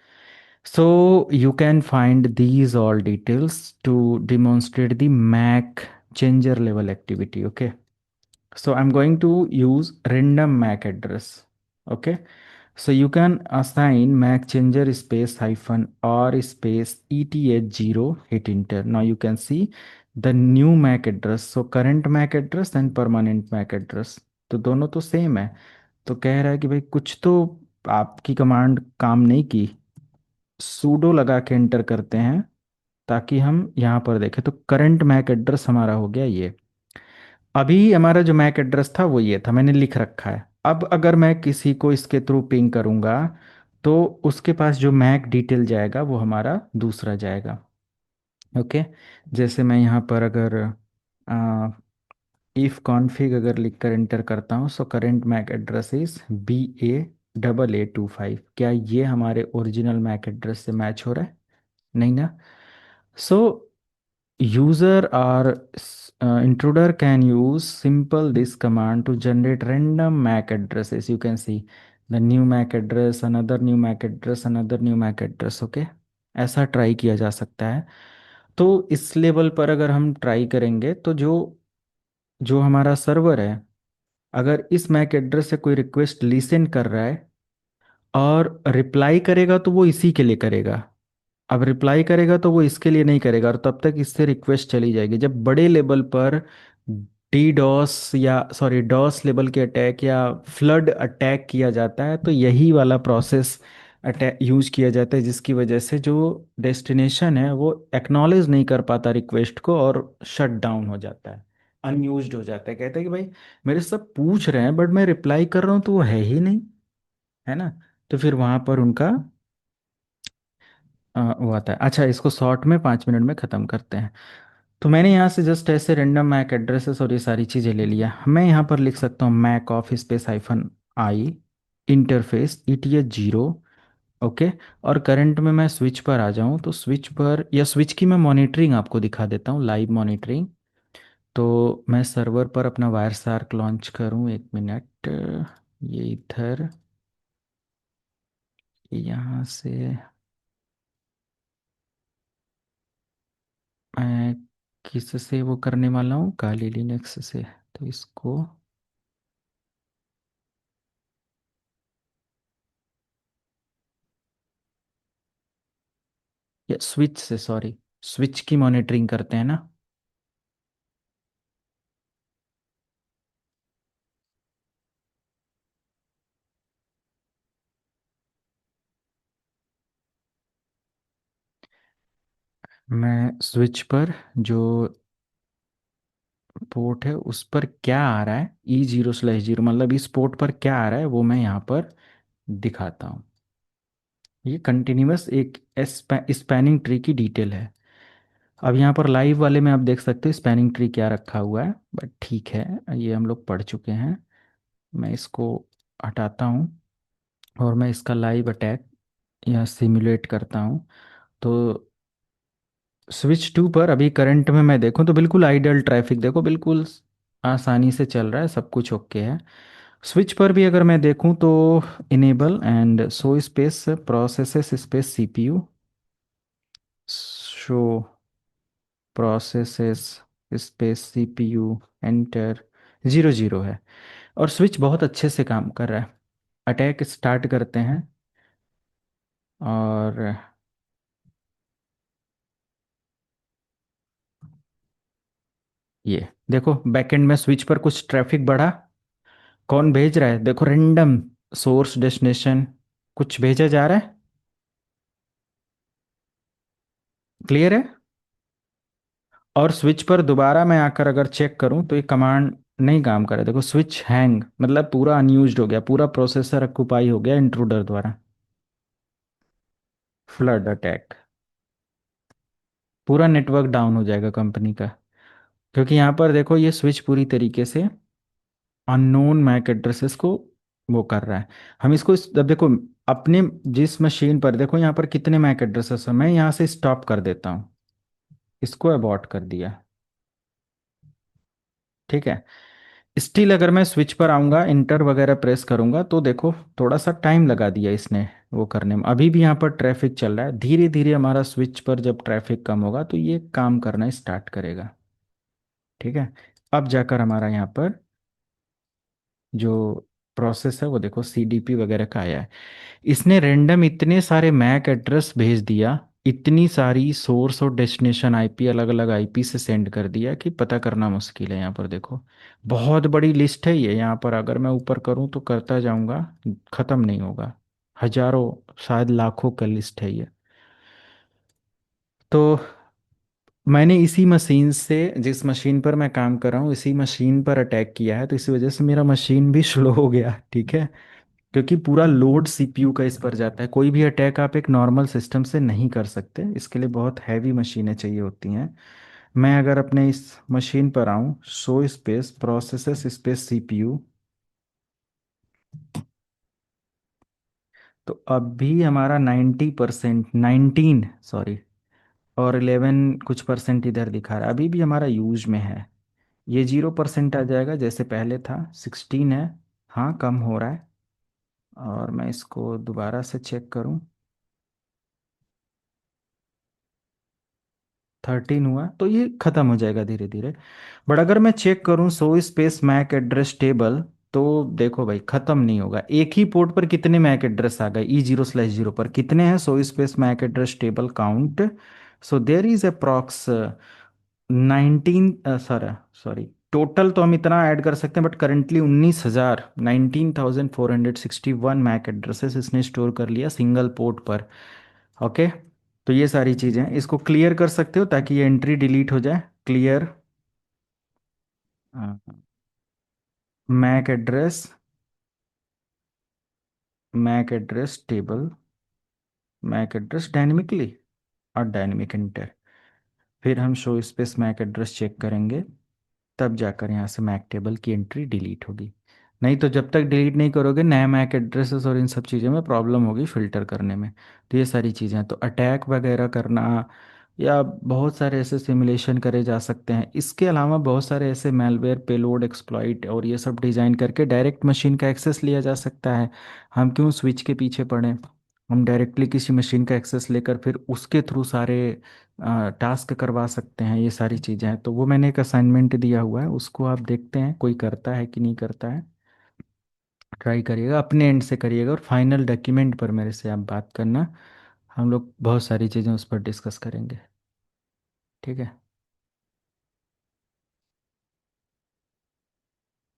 So you can find these all details to demonstrate the MAC changer level activity. Okay. So I'm going to use random MAC address. Okay. So you can assign MAC changer space hyphen R space ETH0, hit enter. Now you can see the new MAC address. So current MAC address and permanent MAC address. तो दोनों तो same है। तो कह रहा है कि भाई कुछ तो आपकी कमांड काम नहीं की, सूडो लगा के एंटर करते हैं ताकि हम यहाँ पर देखें। तो करंट मैक एड्रेस हमारा हो गया ये। अभी हमारा जो मैक एड्रेस था वो ये था, मैंने लिख रखा है। अब अगर मैं किसी को इसके थ्रू पिंग करूँगा तो उसके पास जो मैक डिटेल जाएगा वो हमारा दूसरा जाएगा। ओके। जैसे मैं यहाँ पर अगर इफ कॉन्फ़िग अगर लिख कर एंटर करता हूँ, so current MAC address is BA8825, क्या ये हमारे ओरिजिनल मैक एड्रेस से मैच हो रहा है? नहीं ना। So user or intruder can use simple this command to generate random MAC addresses. You can see the new MAC address, another new MAC address, another new MAC address. Okay, ऐसा try किया जा सकता है। तो इस level पर अगर हम ट्राई करेंगे तो जो जो हमारा सर्वर है, अगर इस मैक एड्रेस से कोई रिक्वेस्ट लिसन कर रहा है और रिप्लाई करेगा तो वो इसी के लिए करेगा। अब रिप्लाई करेगा तो वो इसके लिए नहीं करेगा और तब तक इससे रिक्वेस्ट चली जाएगी। जब बड़े लेवल पर डीडॉस या सॉरी डॉस लेवल के अटैक या फ्लड अटैक किया जाता है तो यही वाला प्रोसेस अटैक यूज किया जाता है, जिसकी वजह से जो डेस्टिनेशन है वो एक्नॉलेज नहीं कर पाता रिक्वेस्ट को और शट डाउन हो जाता है, अनयूज्ड हो जाता है। कहते हैं कि भाई मेरे से सब पूछ रहे हैं बट मैं रिप्लाई कर रहा हूँ तो वो है ही नहीं, है ना। तो फिर वहां पर उनका वो आता है। अच्छा, इसको शॉर्ट में 5 मिनट में ख़त्म करते हैं। तो मैंने यहाँ से जस्ट ऐसे रेंडम मैक एड्रेसेस और ये सारी चीज़ें ले लिया। मैं यहाँ पर लिख सकता हूँ mac off space hyphen I interface ETH0। Okay. और करंट में मैं स्विच पर आ जाऊँ तो स्विच पर या स्विच की मैं मॉनिटरिंग आपको दिखा देता हूँ, लाइव मॉनिटरिंग। तो मैं सर्वर पर अपना वायर सार्क लॉन्च करूँ, 1 मिनट। ये इधर यहाँ से मैं किस से वो करने वाला हूँ, काली लिनक्स से। तो इसको या स्विच से, सॉरी स्विच की मॉनिटरिंग करते हैं ना। मैं स्विच पर जो पोर्ट है उस पर क्या आ रहा है, E0/0 मतलब इस पोर्ट पर क्या आ रहा है वो मैं यहाँ पर दिखाता हूँ। ये कंटिन्यूअस एक स्पैनिंग ट्री की डिटेल है। अब यहाँ पर लाइव वाले में आप देख सकते हो स्पैनिंग ट्री क्या रखा हुआ है, बट ठीक है ये हम लोग पढ़ चुके हैं। मैं इसको हटाता हूँ और मैं इसका लाइव अटैक या सिमुलेट करता हूँ। तो स्विच 2 पर अभी करंट में मैं देखूं तो बिल्कुल आइडियल ट्रैफिक, देखो बिल्कुल आसानी से चल रहा है, सब कुछ ओके है। स्विच पर भी अगर मैं देखूं तो enable and show space processes space CPU, show processes space CPU enter 0 0 है और स्विच बहुत अच्छे से काम कर रहा है। अटैक स्टार्ट करते हैं और ये देखो बैकएंड में स्विच पर कुछ ट्रैफिक बढ़ा। कौन भेज रहा है? देखो रेंडम सोर्स डेस्टिनेशन कुछ भेजा जा रहा है। क्लियर है। और स्विच पर दोबारा मैं आकर अगर चेक करूं तो ये कमांड नहीं काम कर रहा है। देखो स्विच हैंग मतलब पूरा अनयूज्ड हो गया, पूरा प्रोसेसर ऑक्युपाई हो गया इंट्रूडर द्वारा। फ्लड अटैक, पूरा नेटवर्क डाउन हो जाएगा कंपनी का, क्योंकि यहाँ पर देखो ये स्विच पूरी तरीके से अननोन मैक एड्रेसेस को वो कर रहा है। हम इसको अब देखो अपने जिस मशीन पर देखो यहाँ पर कितने मैक एड्रेसेस हैं, मैं यहाँ से स्टॉप कर देता हूँ, इसको अबॉर्ट कर दिया। ठीक है। स्टिल अगर मैं स्विच पर आऊँगा, इंटर वगैरह प्रेस करूँगा, तो देखो थोड़ा सा टाइम लगा दिया इसने वो करने में। अभी भी यहाँ पर ट्रैफिक चल रहा है। धीरे धीरे हमारा स्विच पर जब ट्रैफिक कम होगा तो ये काम करना स्टार्ट करेगा। ठीक है। अब जाकर हमारा यहाँ पर जो प्रोसेस है वो देखो सीडीपी वगैरह का आया है। इसने रैंडम इतने सारे मैक एड्रेस भेज दिया, इतनी सारी सोर्स और डेस्टिनेशन आईपी अलग अलग आईपी से सेंड कर दिया कि पता करना मुश्किल है। यहाँ पर देखो बहुत बड़ी लिस्ट है ये। यहाँ पर अगर मैं ऊपर करूँ तो करता जाऊँगा, ख़त्म नहीं होगा। हजारों, शायद लाखों का लिस्ट है ये। तो मैंने इसी मशीन से, जिस मशीन पर मैं काम कर रहा हूँ, इसी मशीन पर अटैक किया है, तो इसी वजह से मेरा मशीन भी स्लो हो गया। ठीक है। क्योंकि पूरा लोड सीपीयू का इस पर जाता है। कोई भी अटैक आप एक नॉर्मल सिस्टम से नहीं कर सकते, इसके लिए बहुत हैवी मशीनें चाहिए होती हैं। मैं अगर अपने इस मशीन पर आऊँ, show space processor space CPU, तो अब भी हमारा 90%, 19 सॉरी, और 11 कुछ परसेंट इधर दिखा रहा है, अभी भी हमारा यूज में है। ये 0% आ जाएगा जैसे पहले था। 16 है, हाँ कम हो रहा है। और मैं इसको दोबारा से चेक करूं, 13 हुआ, तो ये खत्म हो जाएगा धीरे धीरे। बट अगर मैं चेक करूं show space Mac address table, तो देखो भाई खत्म नहीं होगा। एक ही पोर्ट पर कितने मैक एड्रेस आ गए, E0/0 पर कितने हैं, show space Mac address table count. So there is approx 19, sir sorry, total तो हम इतना ऐड कर सकते हैं, बट करेंटली 19,461 मैक एड्रेसेस इसने स्टोर कर लिया सिंगल पोर्ट पर। ओके। तो ये सारी चीज़ें हैं। इसको क्लियर कर सकते हो ताकि ये एंट्री डिलीट हो जाए। Clear mac address, mac address table, mac address dynamically, और डायनेमिक इंटर। फिर हम show space Mac address check करेंगे, तब जाकर यहाँ से मैक टेबल की एंट्री डिलीट होगी। नहीं तो जब तक डिलीट नहीं करोगे नए मैक एड्रेसेस और इन सब चीज़ों में प्रॉब्लम होगी फिल्टर करने में। तो ये सारी चीज़ें हैं। तो अटैक वगैरह करना या बहुत सारे ऐसे सिमुलेशन करे जा सकते हैं। इसके अलावा बहुत सारे ऐसे मेलवेयर, पेलोड, एक्सप्लॉइट और ये सब डिज़ाइन करके डायरेक्ट मशीन का एक्सेस लिया जा सकता है। हम क्यों स्विच के पीछे पड़े, हम डायरेक्टली किसी मशीन का एक्सेस लेकर फिर उसके थ्रू सारे टास्क करवा सकते हैं। ये सारी चीज़ें हैं। तो वो मैंने एक असाइनमेंट दिया हुआ है, उसको आप देखते हैं कोई करता है कि नहीं करता है। ट्राई करिएगा, अपने एंड से करिएगा, और फाइनल डॉक्यूमेंट पर मेरे से आप बात करना। हम लोग बहुत सारी चीज़ें उस पर डिस्कस करेंगे। ठीक है।